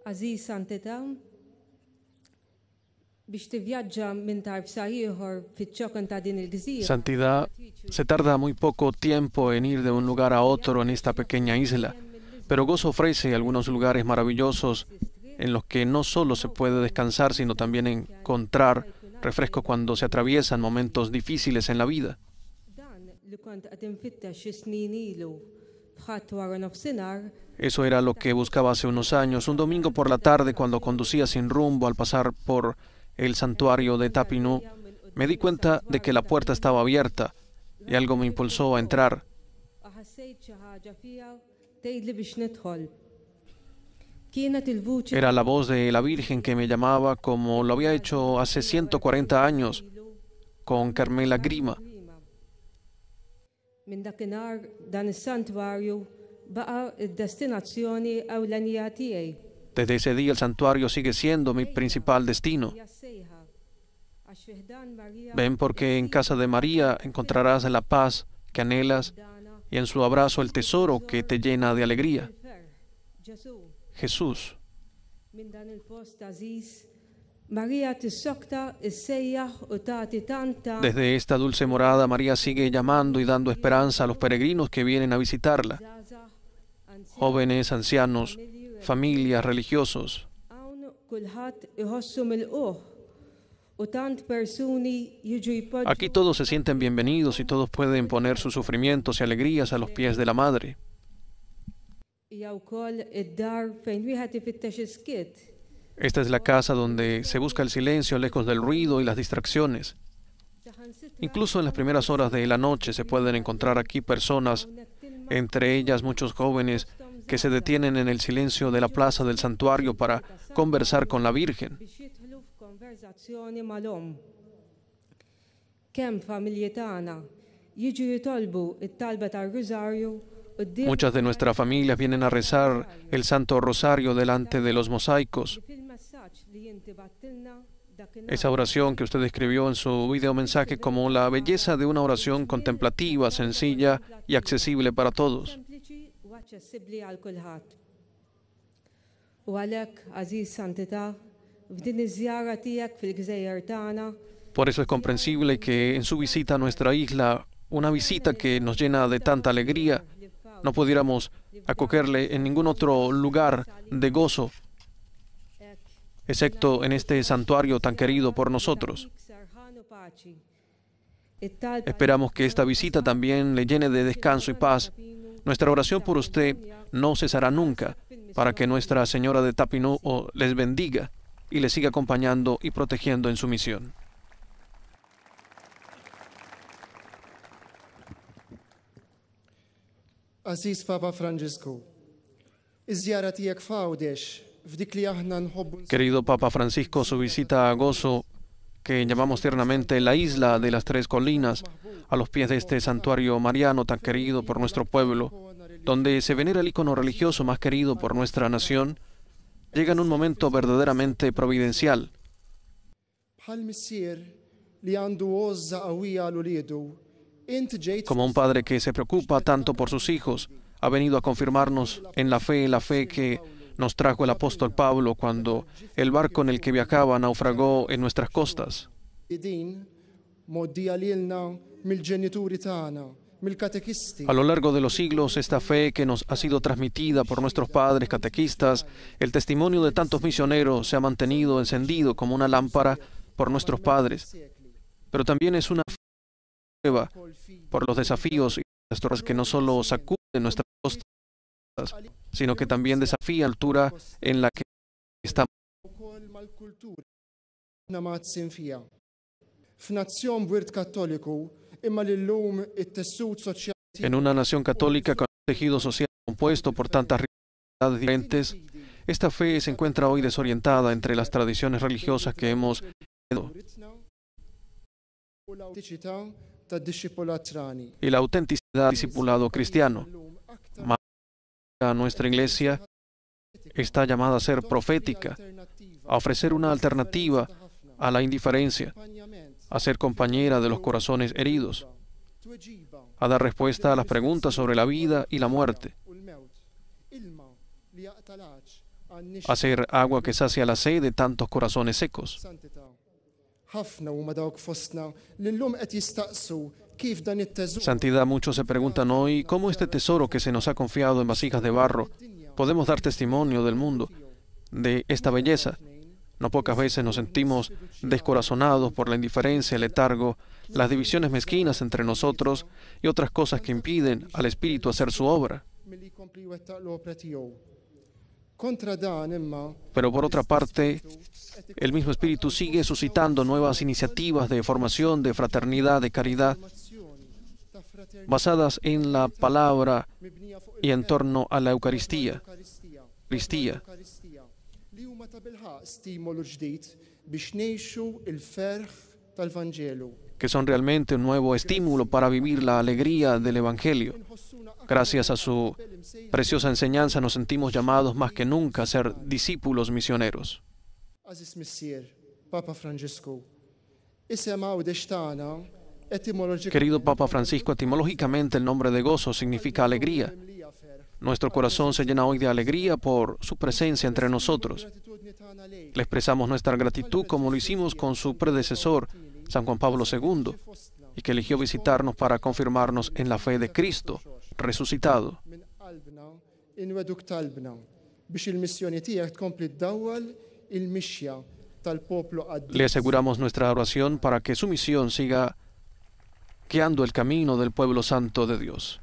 Aziz Santità, biex tivvjaġġa minn tarf sa ieħor fiċ-ċokon ta' din il-gżira.
Santidad se tarda muy poco tiempo en ir de un lugar a otro en esta pequeña isla, pero Gozo ofrece algunos lugares maravillosos en los que no solo se puede descansar, sino también encontrar refresco cuando se atraviesan momentos difíciles en la vida. Eso era lo que buscaba hace unos años. Un domingo por la tarde, cuando conducía sin rumbo al pasar por el santuario de Tapinú, me di cuenta de que la puerta estaba abierta y algo me impulsó a entrar. Era la voz de la Virgen que me llamaba, como lo había hecho hace 140 años con Carmela Grima. Desde ese día el santuario sigue siendo mi principal destino. Ven, porque en casa de María encontrarás la paz que anhelas y en su abrazo el tesoro que te llena de alegría. Jesús. Desde esta dulce morada, María sigue llamando y dando esperanza a los peregrinos que vienen a visitarla. Jóvenes, ancianos, familias, religiosos. Aquí todos se sienten bienvenidos y todos pueden poner sus sufrimientos y alegrías a los pies de la Madre. Esta es la casa donde se busca el silencio lejos del ruido y las distracciones. Incluso en las primeras horas de la noche se pueden encontrar aquí personas, entre ellas muchos jóvenes, que se detienen en el silencio de la plaza del santuario para conversar con la Virgen. Muchas de nuestras familias vienen a rezar el Santo Rosario delante de los mosaicos. Esa oración que usted escribió en su video mensaje como la belleza de una oración contemplativa, sencilla y accesible para todos. Por eso es comprensible que en su visita a nuestra isla, una visita que nos llena de tanta alegría, no pudiéramos acogerle en ningún otro lugar de gozo, excepto en este santuario tan querido por nosotros. Esperamos que esta visita también le llene de descanso y paz. Nuestra oración por usted no cesará nunca, para que Nuestra Señora de Tapinú les bendiga y les siga acompañando y protegiendo en su misión.
Aziz Papa Francisco, iż-żjara tiegħek f'Għawdex f'dik li aħna nħobbu.
Querido Papa Francisco, su visita a Gozo, que llamamos tiernamente la isla de las Tres Colinas, a los pies de este santuario mariano tan querido por nuestro pueblo, donde se venera el icono religioso más querido por nuestra nación, llega en un momento verdaderamente providencial. Como un padre que se preocupa tanto por sus hijos, ha venido a confirmarnos en la fe que nos trajo el apóstol Pablo cuando el barco en el que viajaba naufragó en nuestras costas. A lo largo de los siglos, esta fe que nos ha sido transmitida por nuestros padres catequistas, el testimonio de tantos misioneros se ha mantenido encendido como una lámpara por nuestros padres, pero también es una prueba por los desafíos y las torres que no solo sacuden nuestras costas, sino que también desafía la altura en la que estamos. En una nación católica con un tejido social compuesto por tantas realidades diferentes, esta fe se encuentra hoy desorientada entre las tradiciones religiosas que hemos heredado y la autenticidad del discipulado cristiano. Nuestra iglesia está llamada a ser profética, a ofrecer una alternativa a la indiferencia, a ser compañera de los corazones heridos, a dar respuesta a las preguntas sobre la vida y la muerte, a ser agua que sacia la sed de tantos corazones secos. Santidad, muchos se preguntan hoy cómo este tesoro que se nos ha confiado en vasijas de barro podemos dar testimonio del mundo de esta belleza. No pocas veces nos sentimos descorazonados por la indiferencia, el letargo, las divisiones mezquinas entre nosotros y otras cosas que impiden al Espíritu hacer su obra. Pero por otra parte, el mismo Espíritu sigue suscitando nuevas iniciativas de formación, de fraternidad, de caridad, basadas en la palabra y en torno a la Eucaristía, que son realmente un nuevo estímulo para vivir la alegría del Evangelio. Gracias a su preciosa enseñanza nos sentimos llamados más que nunca a ser discípulos misioneros. Querido Papa Francisco, etimológicamente el nombre de gozo significa alegría. Nuestro corazón se llena hoy de alegría por su presencia entre nosotros. Le expresamos nuestra gratitud como lo hicimos con su predecesor, San Juan Pablo II, y que eligió visitarnos para confirmarnos en la fe de Cristo resucitado. Le aseguramos nuestra oración para que su misión siga guiando el camino del pueblo santo de Dios.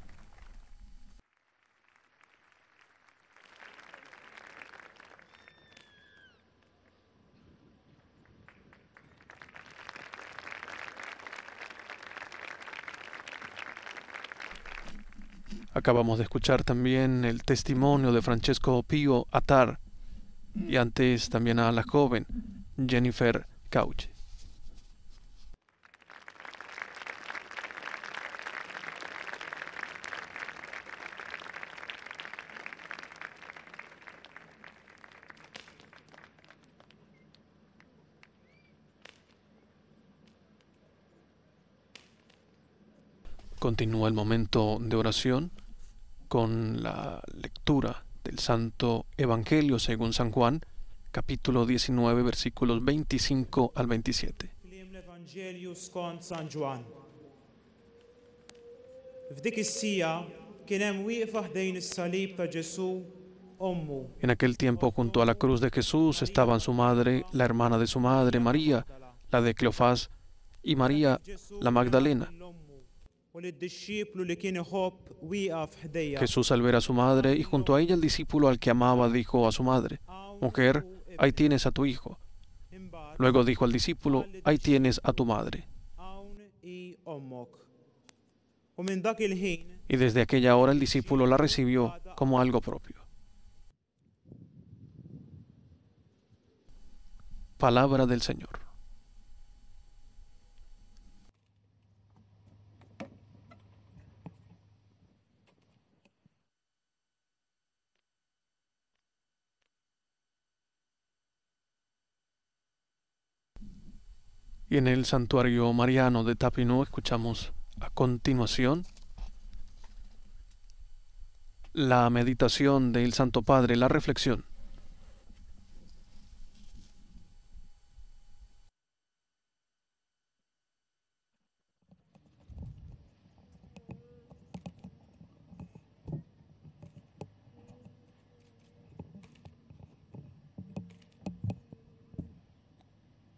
Acabamos de escuchar también el testimonio de Francesco Pío Attar y antes también a la joven Jennifer Cauche. Continúa el momento de oración con la lectura del Santo Evangelio según San Juan, capítulo 19, versículos 25 al 27. En aquel tiempo, junto a la cruz de Jesús, estaban su madre, la hermana de su madre, María, la de Cleofás, y María, la Magdalena. Jesús, al ver a su madre y junto a ella el discípulo al que amaba, dijo a su madre: Mujer, ahí tienes a tu hijo. Luego dijo al discípulo: Ahí tienes a tu madre. Y desde aquella hora el discípulo la recibió como algo propio. Palabra del Señor. Y en el santuario mariano de Tapinú escuchamos a continuación la meditación del Santo Padre, la reflexión.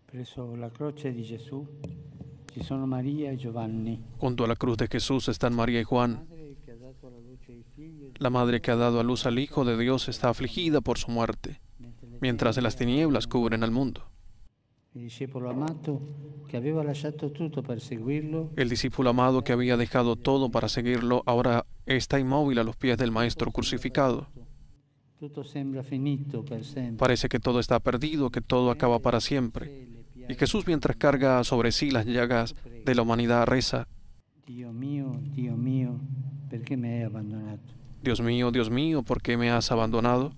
Presso la croce di Gesù ci sono Maria e Giovanni.
Junto a la cruz de Jesús están María y Juan. La madre que ha dado a luz al Hijo de Dios está afligida por su muerte, mientras las tinieblas cubren al mundo.
Il discepolo amato che aveva lasciato tutto per seguirlo.
El discípulo amado que había dejado todo para seguirlo ahora está inmóvil a los pies del Maestro crucificado.
Tutto sembra finito per sempre.
Parece que todo está perdido, que todo acaba para siempre. Y Jesús, mientras carga sobre sí las llagas de la humanidad, reza:
Dio mio, perché mi hai abbandonato?
Dios mío, ¿por qué me has abandonado?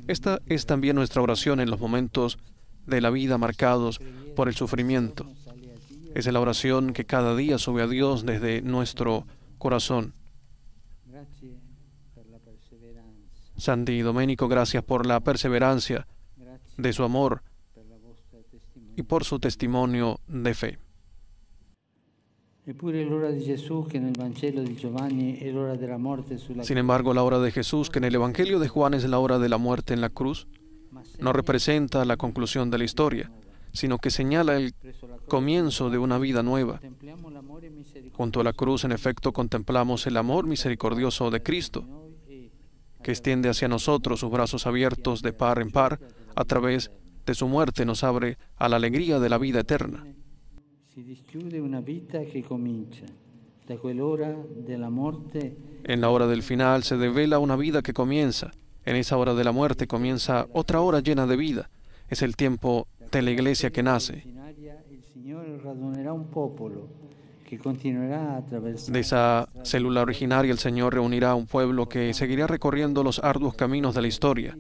Esta es también nuestra oración en los momentos de la vida marcados por el sufrimiento. Es la oración que cada día sube a Dios desde nuestro corazón. Santi Domenico, gracias por la perseverancia de su amor y por su testimonio de fe. Sin embargo, la hora de Jesús, que en el Evangelio de Juan es la hora de la muerte en la cruz, no representa la conclusión de la historia, sino que señala el comienzo de una vida nueva. Junto a la cruz, en efecto, contemplamos el amor misericordioso de Cristo, que extiende hacia nosotros sus brazos abiertos de par en par. A través de su muerte nos abre a la alegría de la vida eterna. En la hora del final se devela una vida que comienza. En esa hora de la muerte comienza otra hora llena de vida. Es el tiempo de la iglesia que nace. De esa célula originaria el Señor reunirá a un pueblo que seguirá recorriendo los arduos caminos de la historia,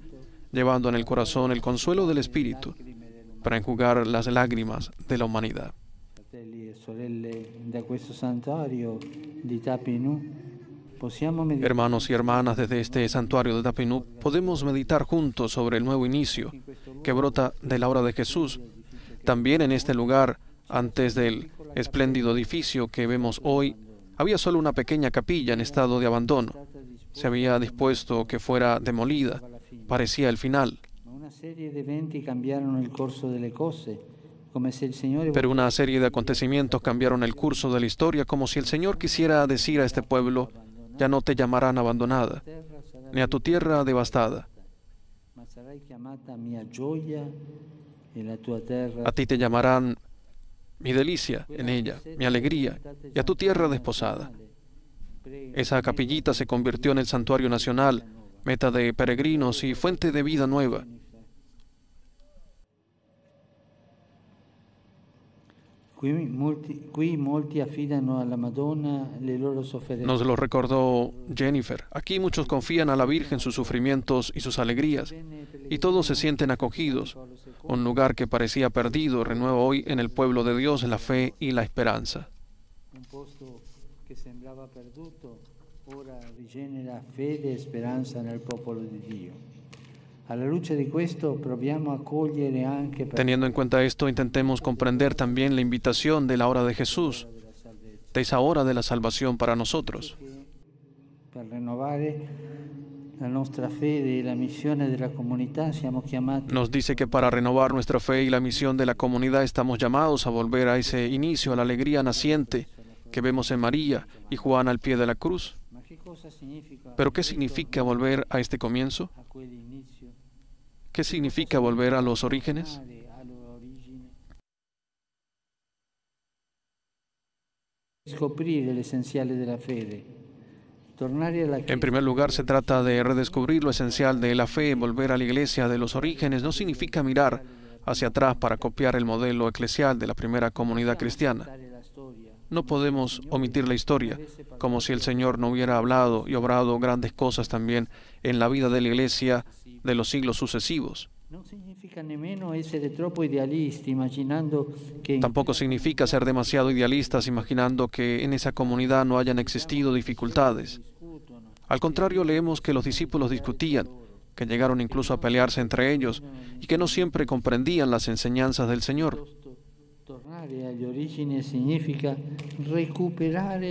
llevando en el corazón el consuelo del Espíritu para enjugar las lágrimas de la humanidad. Hermanos y hermanas, desde este santuario de Tapinú podemos meditar juntos sobre el nuevo inicio que brota de la hora de Jesús. También en este lugar, antes del espléndido edificio que vemos hoy, había solo una pequeña capilla en estado de abandono. Se había dispuesto que fuera demolida. Parecía el final. Pero una serie de acontecimientos cambiaron el curso de la historia, como si el Señor quisiera decir a este pueblo: ya no te llamarán abandonada, ni a tu tierra devastada. A ti te llamarán mi delicia en ella, mi alegría, y a tu tierra desposada. Esa capillita se convirtió en el santuario nacional, meta de peregrinos y fuente de vida nueva. Nos lo recordó Jennifer. Aquí muchos confían a la Virgen sus sufrimientos y sus alegrías, y todos se sienten acogidos. Un lugar que parecía perdido renueva hoy en el pueblo de Dios la fe y la esperanza.
Un posto que sembrava perduto, ora rigenera fede e speranza nel popolo di Dio. Alla luce di questo proviamo a cogliere anche
Teniendo en cuenta esto, intentemos comprender también la invitación de la hora de Jesús, de esa hora de la salvación para nosotros.
per rinnovare la nostra fede e la missione della comunità siamo chiamati.
Nos dice que para renovar nuestra fe y la misión de la comunidad estamos llamados a volver a ese inicio, a la alegría naciente que vemos en María y Juan al pie de la cruz. ¿Pero qué significa volver a este comienzo? ¿Qué significa volver a los orígenes?
Scoprire l'essenziale della fede.
En primer lugar, se trata de redescubrir lo esencial de la fe. Volver a la iglesia de los orígenes no significa mirar hacia atrás para copiar el modelo eclesial de la primera comunidad cristiana. No podemos omitir la historia, como si el Señor no hubiera hablado y obrado grandes cosas también en la vida de la iglesia de los siglos sucesivos. Tampoco significa ser demasiado idealistas imaginando que en esa comunidad no hayan existido dificultades. Al contrario, leemos que los discípulos discutían, que llegaron incluso a pelearse entre ellos y que no siempre comprendían las enseñanzas del Señor.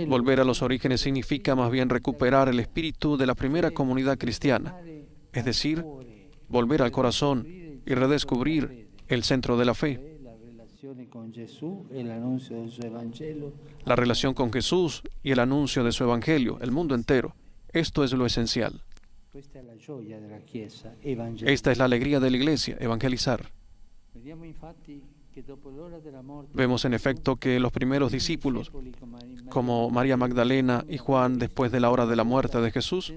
Volver a los orígenes significa más bien recuperar el espíritu de la primera comunidad cristiana, es decir, volver al corazón y redescubrir el centro de la fe. La relación con Jesús y el anuncio de su evangelio, el mundo entero. Esto es lo esencial. Esta es la alegría de la iglesia, evangelizar. Vemos en efecto que los primeros discípulos, como María Magdalena y Juan después de la hora de la muerte de Jesús,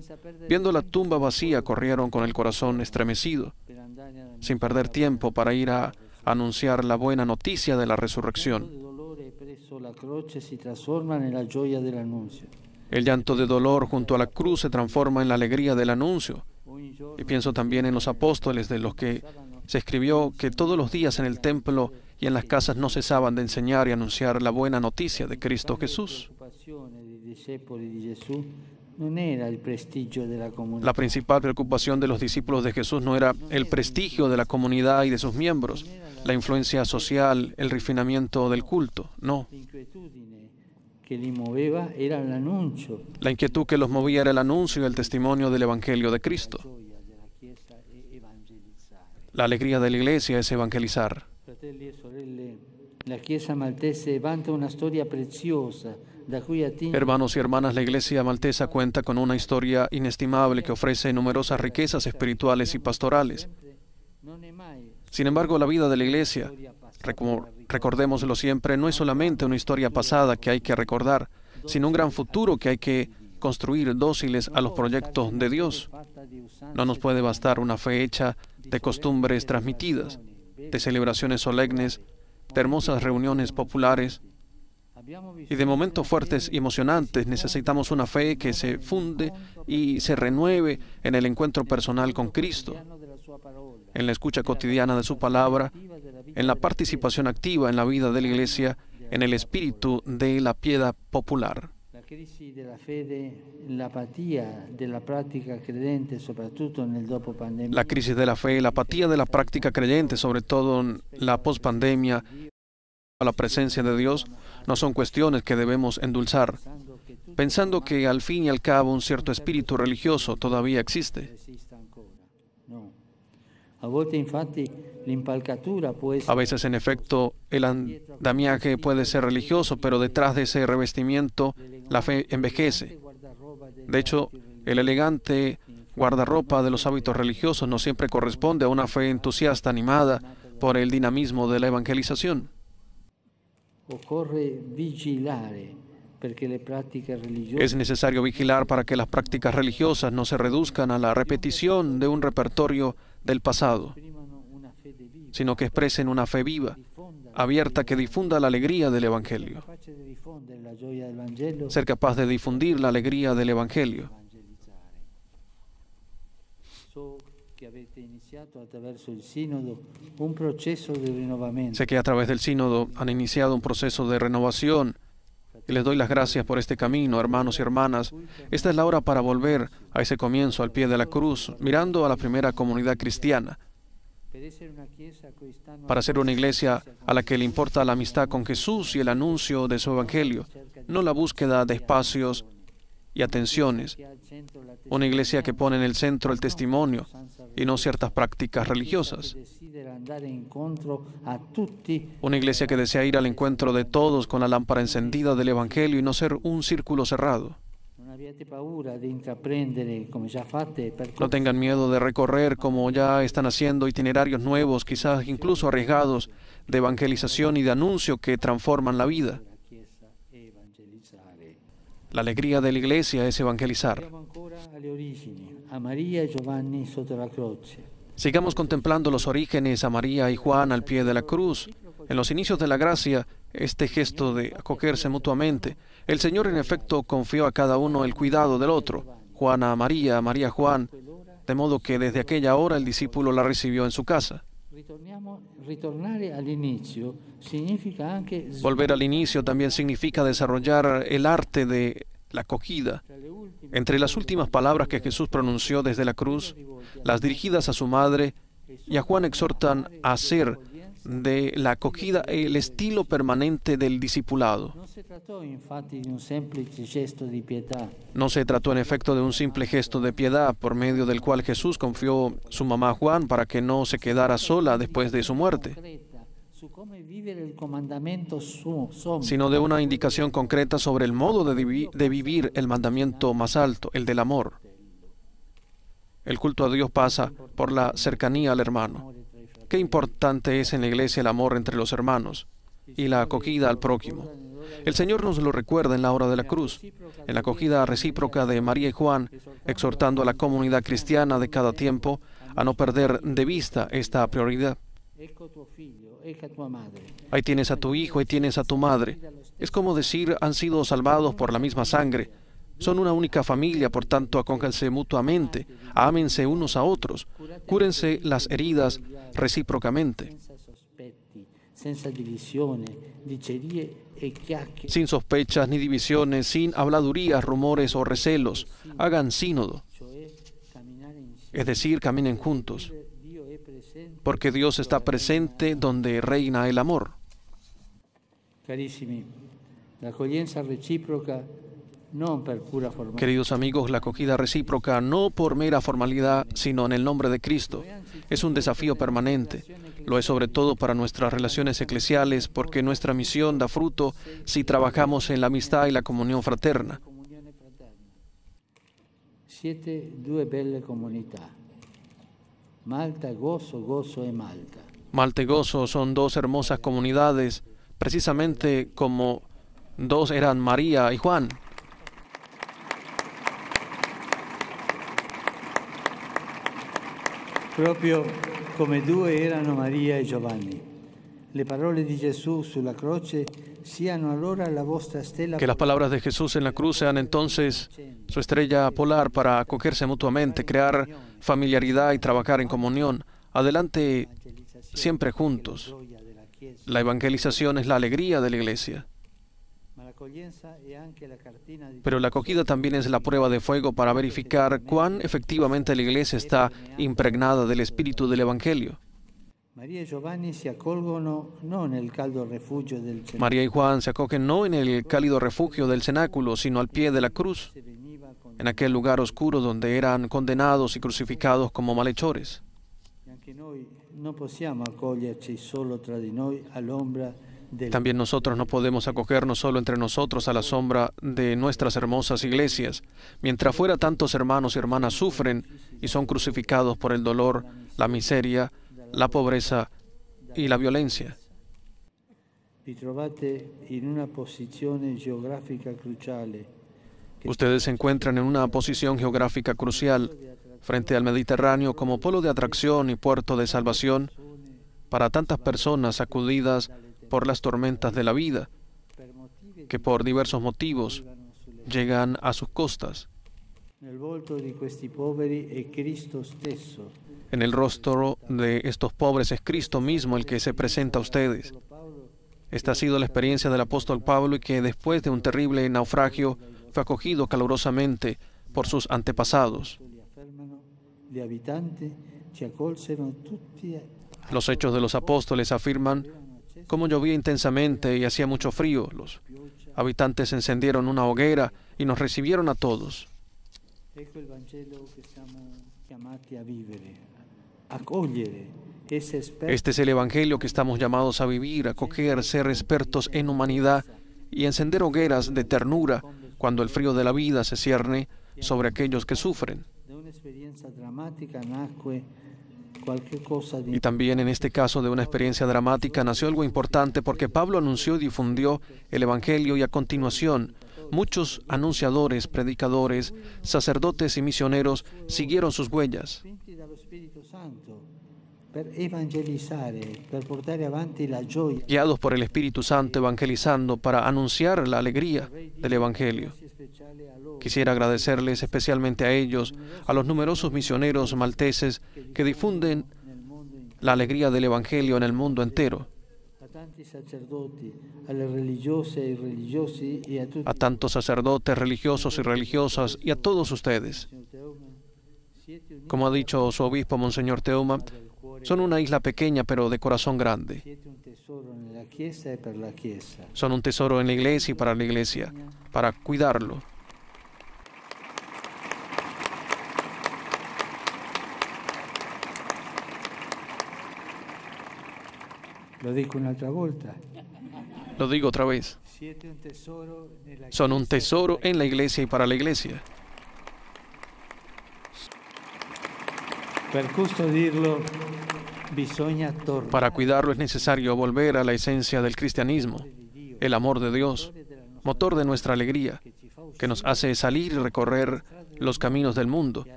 viendo la tumba vacía, corrieron con el corazón estremecido, sin perder tiempo para ir a anunciar la buena noticia de la resurrección. El llanto de dolor junto a la cruz se transforma en la alegría del anuncio. Y pienso también en los apóstoles, de los que se escribió que todos los días en el templo y en las casas no cesaban de enseñar y anunciar la buena noticia de Cristo Jesús. La principal preocupación de los discípulos de Jesús no era el prestigio de la comunidad y de sus miembros, la influencia social, el refinamiento del culto, no. La inquietud que los movía era el anuncio y el testimonio del Evangelio de Cristo. La alegría de la iglesia es evangelizar. Hermanos y hermanas, la iglesia maltesa cuenta con una historia inestimable que ofrece numerosas riquezas espirituales y pastorales. Sin embargo, la vida de la iglesia, recordémoslo siempre, no es solamente una historia pasada que hay que recordar, sino un gran futuro que hay que construir dóciles a los proyectos de Dios. No nos puede bastar una fe hecha de costumbres transmitidas, de celebraciones solemnes, de hermosas reuniones populares y de momentos fuertes y emocionantes. Necesitamos una fe que se funde y se renueve en el encuentro personal con Cristo, en la escucha cotidiana de su palabra, en la participación activa en la vida de la iglesia, en el espíritu de la piedad popular. La crisis de la fe, la apatía de la práctica creyente, sobre todo en la pospandemia, a la presencia de Dios, no son cuestiones que debemos endulzar, pensando que al fin y al cabo un cierto espíritu religioso todavía existe. A veces, en efecto, el andamiaje puede ser religioso, pero detrás de ese revestimiento la fe envejece. De hecho, el elegante guardarropa de los hábitos religiosos no siempre corresponde a una fe entusiasta animada por el dinamismo de la evangelización. Es necesario vigilar para que las prácticas religiosas no se reduzcan a la repetición de un repertorio del pasado, sino que expresen una fe viva, abierta, que difunda la alegría del Evangelio. Ser capaz de difundir la alegría del Evangelio. Sé que a través del sínodo han iniciado un proceso de renovación y les doy las gracias por este camino, hermanos y hermanas. Esta es la hora para volver a ese comienzo al pie de la cruz, mirando a la primera comunidad cristiana. Para ser una iglesia a la que le importa la amistad con Jesús y el anuncio de su Evangelio, no la búsqueda de espacios y atenciones. Una iglesia que pone en el centro el testimonio y no ciertas prácticas religiosas. Una iglesia que desea ir al encuentro de todos con la lámpara encendida del Evangelio y no ser un círculo cerrado. No tengan miedo de recorrer, como ya están haciendo, itinerarios nuevos, quizás incluso arriesgados, de evangelización y de anuncio que transforman la vida. La alegría de la iglesia es evangelizar. Sigamos contemplando los orígenes, a María y Juan al pie de la cruz. En los inicios de la gracia, este gesto de acogerse mutuamente, el Señor en efecto confió a cada uno el cuidado del otro, Juan a María, María a Juan, de modo que desde aquella hora el discípulo la recibió en su casa. Volver al inicio también significa desarrollar el arte de la acogida. Entre las últimas palabras que Jesús pronunció desde la cruz, las dirigidas a su madre y a Juan exhortan a hacer de la acogida el estilo permanente del discipulado. No se trató en efecto de un simple gesto de piedad por medio del cual Jesús confió su mamá a Juan para que no se quedara sola después de su muerte, sino de una indicación concreta sobre el modo de vivir el mandamiento más alto, el del amor. El culto a Dios pasa por la cercanía al hermano. Qué importante es en la iglesia el amor entre los hermanos y la acogida al prójimo. El Señor nos lo recuerda en la hora de la cruz, en la acogida recíproca de María y Juan, exhortando a la comunidad cristiana de cada tiempo a no perder de vista esta prioridad. Ahí tienes a tu hijo, ahí tienes a tu madre. Es como decir, han sido salvados por la misma sangre. Son una única familia, por tanto, acójanse mutuamente, ámense unos a otros, cúrense las heridas recíprocamente, sin sospechas ni divisiones, sin habladurías, rumores o recelos. Hagan sínodo, es decir, caminen juntos, porque Dios está presente donde reina el amor. Queridos amigos, la acogida recíproca no por mera formalidad, sino en el nombre de Cristo, es un desafío permanente. Lo es sobre todo para nuestras relaciones eclesiales, porque nuestra misión da fruto si trabajamos en la amistad y la comunión fraterna. Malta y Gozo son dos hermosas comunidades, precisamente como dos eran María y Juan.
Proprio come due erano Maria e Giovanni. Le parole di Gesù sulla croce siano allora la vostra stella.
Que las palabras de Jesús en la cruz sean entonces su estrella polar para acogerse mutuamente, crear familiaridad y trabajar en comunión. Adelante siempre juntos. La evangelización es la alegría de la iglesia. Pero la acogida también es la prueba de fuego para verificar cuán efectivamente la iglesia está impregnada del espíritu del Evangelio. María y Juan se acogen no en el cálido refugio del cenáculo, sino al pie de la cruz, en aquel lugar oscuro donde eran condenados y crucificados como malhechores. También nosotros no podemos acogernos solo entre nosotros a la sombra de nuestras hermosas iglesias. Mientras fuera tantos hermanos y hermanas sufren y son crucificados por el dolor, la miseria, la pobreza y la violencia. Ustedes se encuentran en una posición geográfica crucial frente al Mediterráneo como polo de atracción y puerto de salvación para tantas personas sacudidas por las tormentas de la vida, que por diversos motivos llegan a sus costas. En el rostro de estos pobres es Cristo mismo el que se presenta a ustedes. Esta ha sido la experiencia del apóstol Pablo, y que después de un terrible naufragio fue acogido calurosamente por sus antepasados. Los Hechos de los Apóstoles afirman cómo llovía intensamente y hacía mucho frío. Los habitantes encendieron una hoguera y nos recibieron a todos. Este es el Evangelio que estamos llamados a vivir, acoger, ser expertos en humanidad y encender hogueras de ternura cuando el frío de la vida se cierne sobre aquellos que sufren. Y también en este caso de una experiencia dramática nació algo importante, porque Pablo anunció y difundió el Evangelio, y a continuación muchos anunciadores, predicadores, sacerdotes y misioneros siguieron sus huellas. Guiados por el Espíritu Santo, evangelizando para anunciar la alegría del Evangelio. Quisiera agradecerles especialmente a ellos, a los numerosos misioneros malteses que difunden la alegría del Evangelio en el mundo entero. A tantos sacerdotes, religiosos y religiosas, y a todos ustedes. Como ha dicho su obispo, Monseñor Teuma, son una isla pequeña pero de corazón grande. Son un tesoro en la iglesia y para la iglesia, para cuidarlo.
Lo digo un'altra volta.
Lo digo otra vez. Son un tesoro en la iglesia y para la iglesia. Para cuidarlo es necesario volver a la esencia del cristianismo, el amor de Dios, motor de nuestra alegría, que nos hace salir y recorrer los caminos del mundo,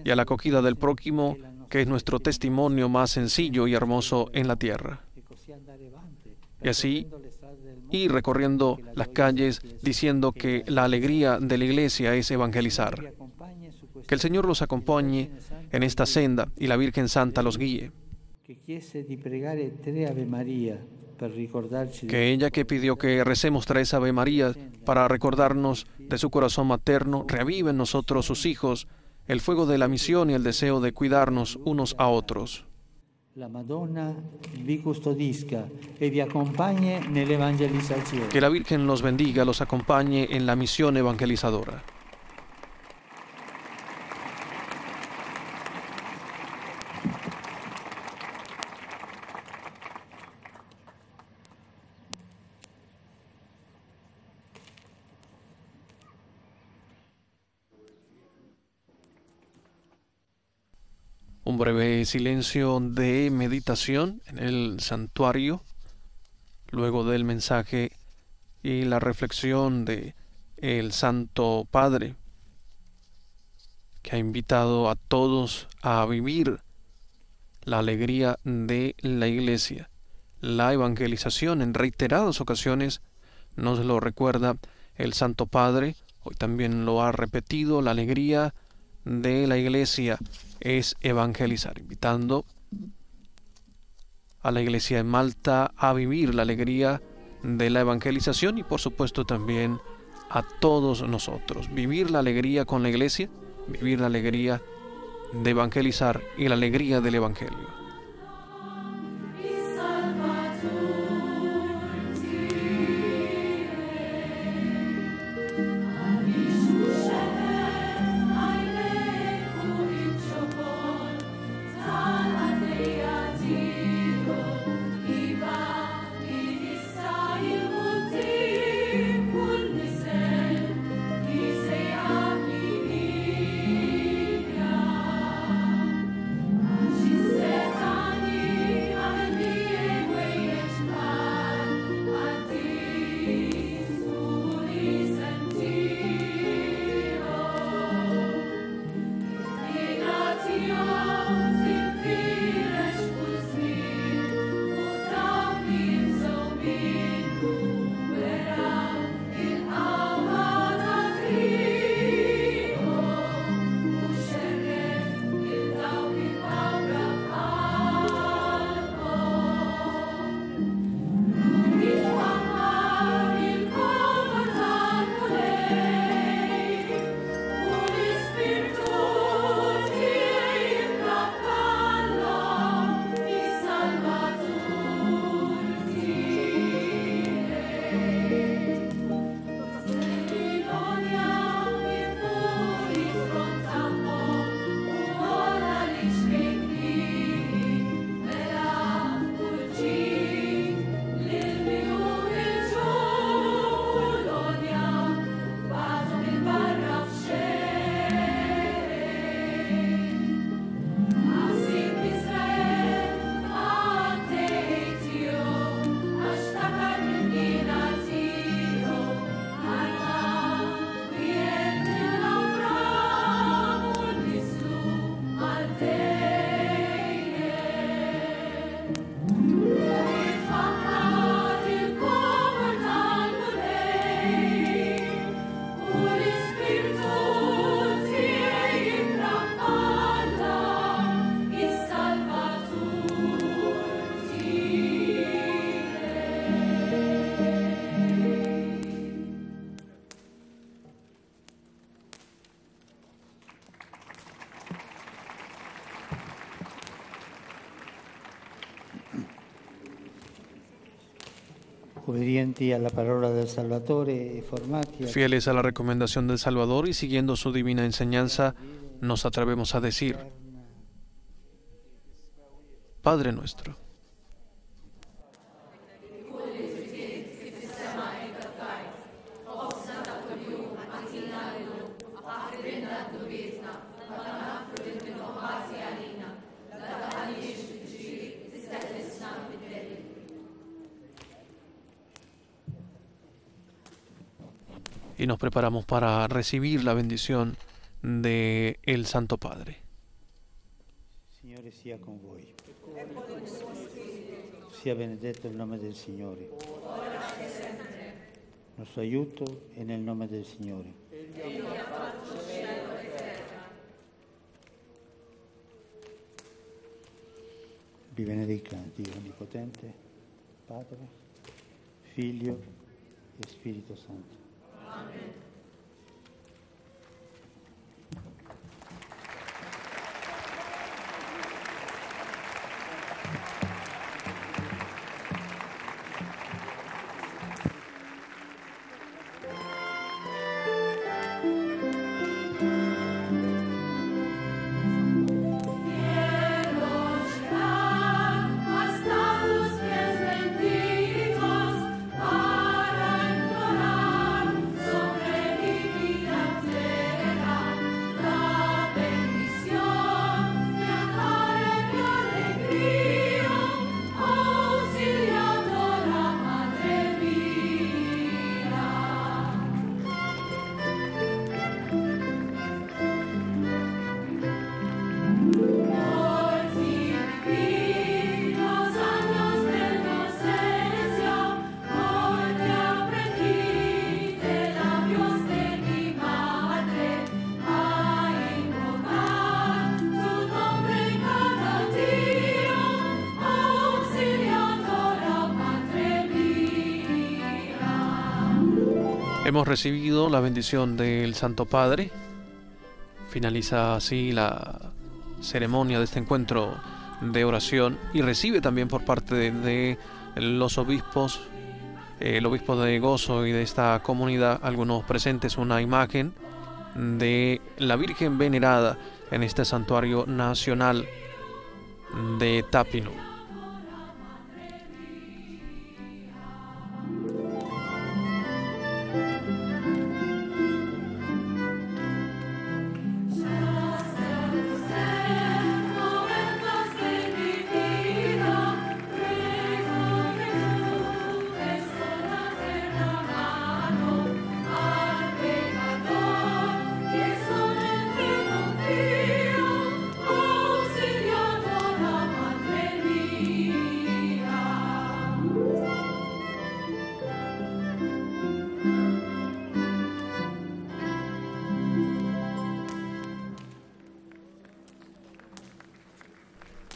y a la acogida del prójimo, que es nuestro testimonio más sencillo y hermoso en la tierra. Y así ir recorriendo las calles diciendo que la alegría de la iglesia es evangelizar. Que el Señor los acompañe en esta senda y la Virgen Santa los guíe. Que ella, que pidió que recemos 3 Ave María para recordarnos de su corazón materno, reavive en nosotros, sus hijos, el fuego de la misión y el deseo de cuidarnos unos a otros.
La Madonna vi custodisca e vi acompañe nell'evangelizzazione.
Que la Virgen los bendiga, los acompañe en la misión evangelizadora. Un breve silencio de meditación en el santuario, luego del mensaje y la reflexión de el Santo Padre, que ha invitado a todos a vivir la alegría de la Iglesia. La evangelización en reiteradas ocasiones nos lo recuerda el Santo Padre, hoy también lo ha repetido, la alegría de la Iglesia es evangelizar, invitando a la Iglesia de Malta a vivir la alegría de la evangelización y por supuesto también a todos nosotros. Vivir la alegría con la Iglesia, vivir la alegría de evangelizar y la alegría del Evangelio.
Amen.
obbedienti alla parola del Salvatore e formati
Fieles a la recomendación del Salvador y siguiendo su divina enseñanza, nos atrevemos a decir: Padre nuestro, y nos preparamos para recibir la bendición de el Santo Padre.
Signore sia con voi. Sia benedetto il nome del Signore. Nostro aiuto è nel nome del Signore. Vi benedica Dio Onnipotente, Padre, Figlio e Spirito Santo. Amen.
Hemos recibido la bendición del Santo Padre. Finaliza así la ceremonia de este encuentro de oración y recibe también por parte de los obispos, el obispo de Gozo y de esta comunidad, algunos presentes, una imagen de la Virgen venerada en este santuario nacional de Tapinú.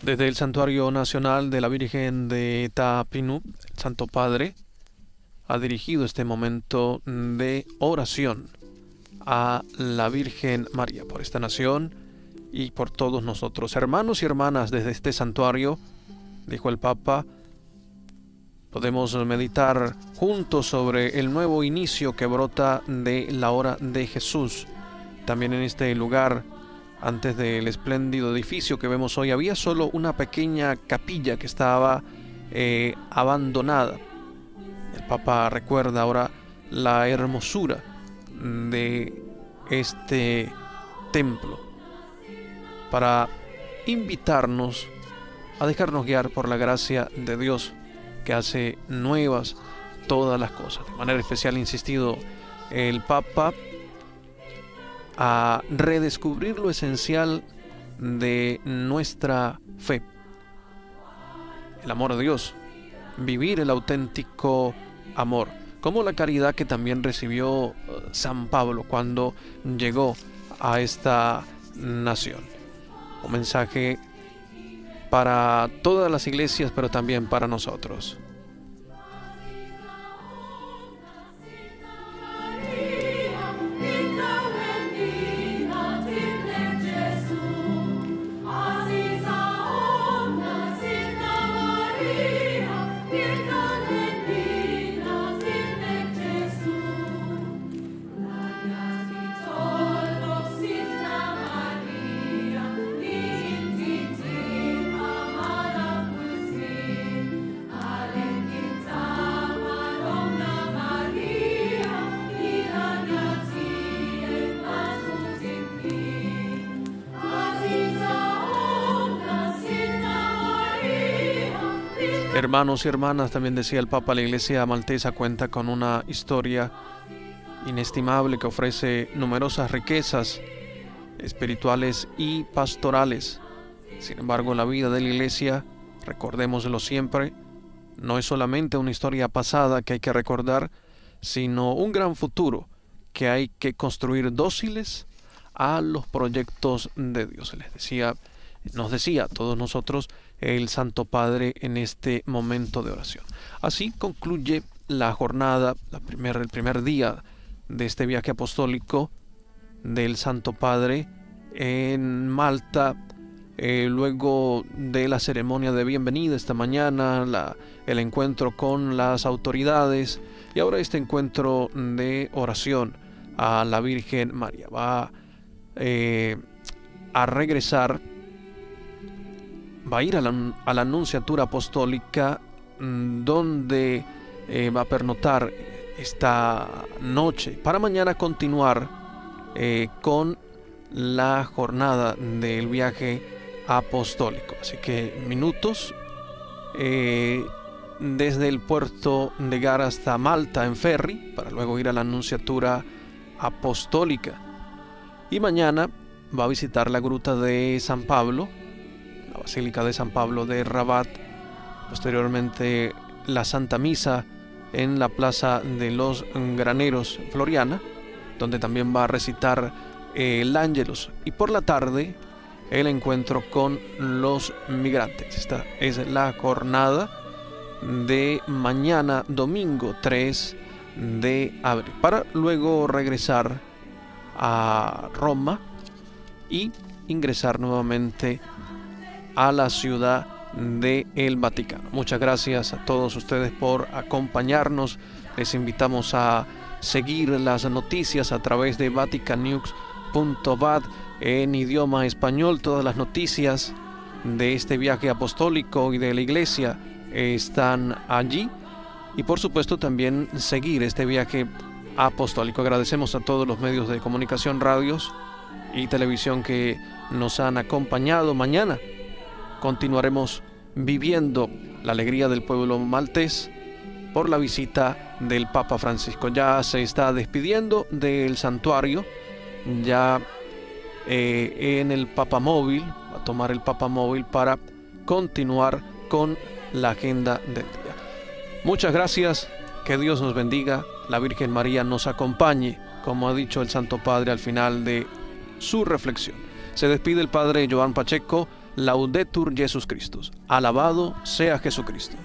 Desde el Santuario Nacional de la Virgen de Tapinú, el Santo Padre ha dirigido este momento de oración a la Virgen María por esta nación y por todos nosotros. Hermanos y hermanas, desde este santuario, dijo el Papa, podemos meditar juntos sobre el nuevo inicio que brota de la hora de Jesús. También en este lugar, antes del espléndido edificio que vemos hoy, había solo una pequeña capilla que estaba abandonada. El Papa recuerda ahora la hermosura de este templo para invitarnos a dejarnos guiar por la gracia de Dios que hace nuevas todas las cosas. De manera especial ha insistido el Papa a redescubrir lo esencial de nuestra fe, el amor a Dios, vivir el auténtico amor, como la caridad que también recibió San Pablo cuando llegó a esta nación. Un mensaje para todas las iglesias, pero también para nosotros. Hermanos y hermanas, también decía el Papa, la Iglesia maltesa cuenta con una historia inestimable que ofrece numerosas riquezas espirituales y pastorales. Sin embargo, la vida de la Iglesia, recordémoslo siempre, no es solamente una historia pasada que hay que recordar, sino un gran futuro que hay que construir dóciles a los proyectos de Dios. Nos decía a todos nosotros el Santo Padre en este momento de oración. Así concluye la jornada, el primer día de este viaje apostólico del Santo Padre en Malta, luego de la ceremonia de bienvenida esta mañana, el encuentro con las autoridades y ahora este encuentro de oración a la Virgen María. Va a regresar, va a ir a la Anunciatura Apostólica, donde va a pernotar esta noche para mañana continuar con la jornada del viaje apostólico. Así que minutos desde el puerto de Gara hasta Malta en ferry, para luego ir a la Anunciatura Apostólica. Y mañana va a visitar la gruta de San Pablo, la Basílica de San Pablo de Rabat, posteriormente la Santa Misa en la Plaza de los Graneros en Floriana, donde también va a recitar el Ángelus, y por la tarde el encuentro con los migrantes. Esta es la jornada de mañana domingo 3 de abril, para luego regresar a Roma y ingresar nuevamente a la ciudad del Vaticano. Muchas gracias a todos ustedes por acompañarnos. Les invitamos a seguir las noticias a través de vaticannews.va en idioma español. Todas las noticias de este viaje apostólico y de la Iglesia están allí, y por supuesto también seguir este viaje apostólico. Agradecemos a todos los medios de comunicación, radios y televisión que nos han acompañado. Mañana continuaremos viviendo la alegría del pueblo maltés por la visita del Papa Francisco. Ya se está despidiendo del santuario, ya en el Papamóvil, va a tomar el Papamóvil para continuar con la agenda del día. Muchas gracias, que Dios nos bendiga, la Virgen María nos acompañe, como ha dicho el Santo Padre al final de su reflexión. Se despide el Padre Joan Pacheco. Laudetur Jesus Christus. Alabado sea Jesucristo.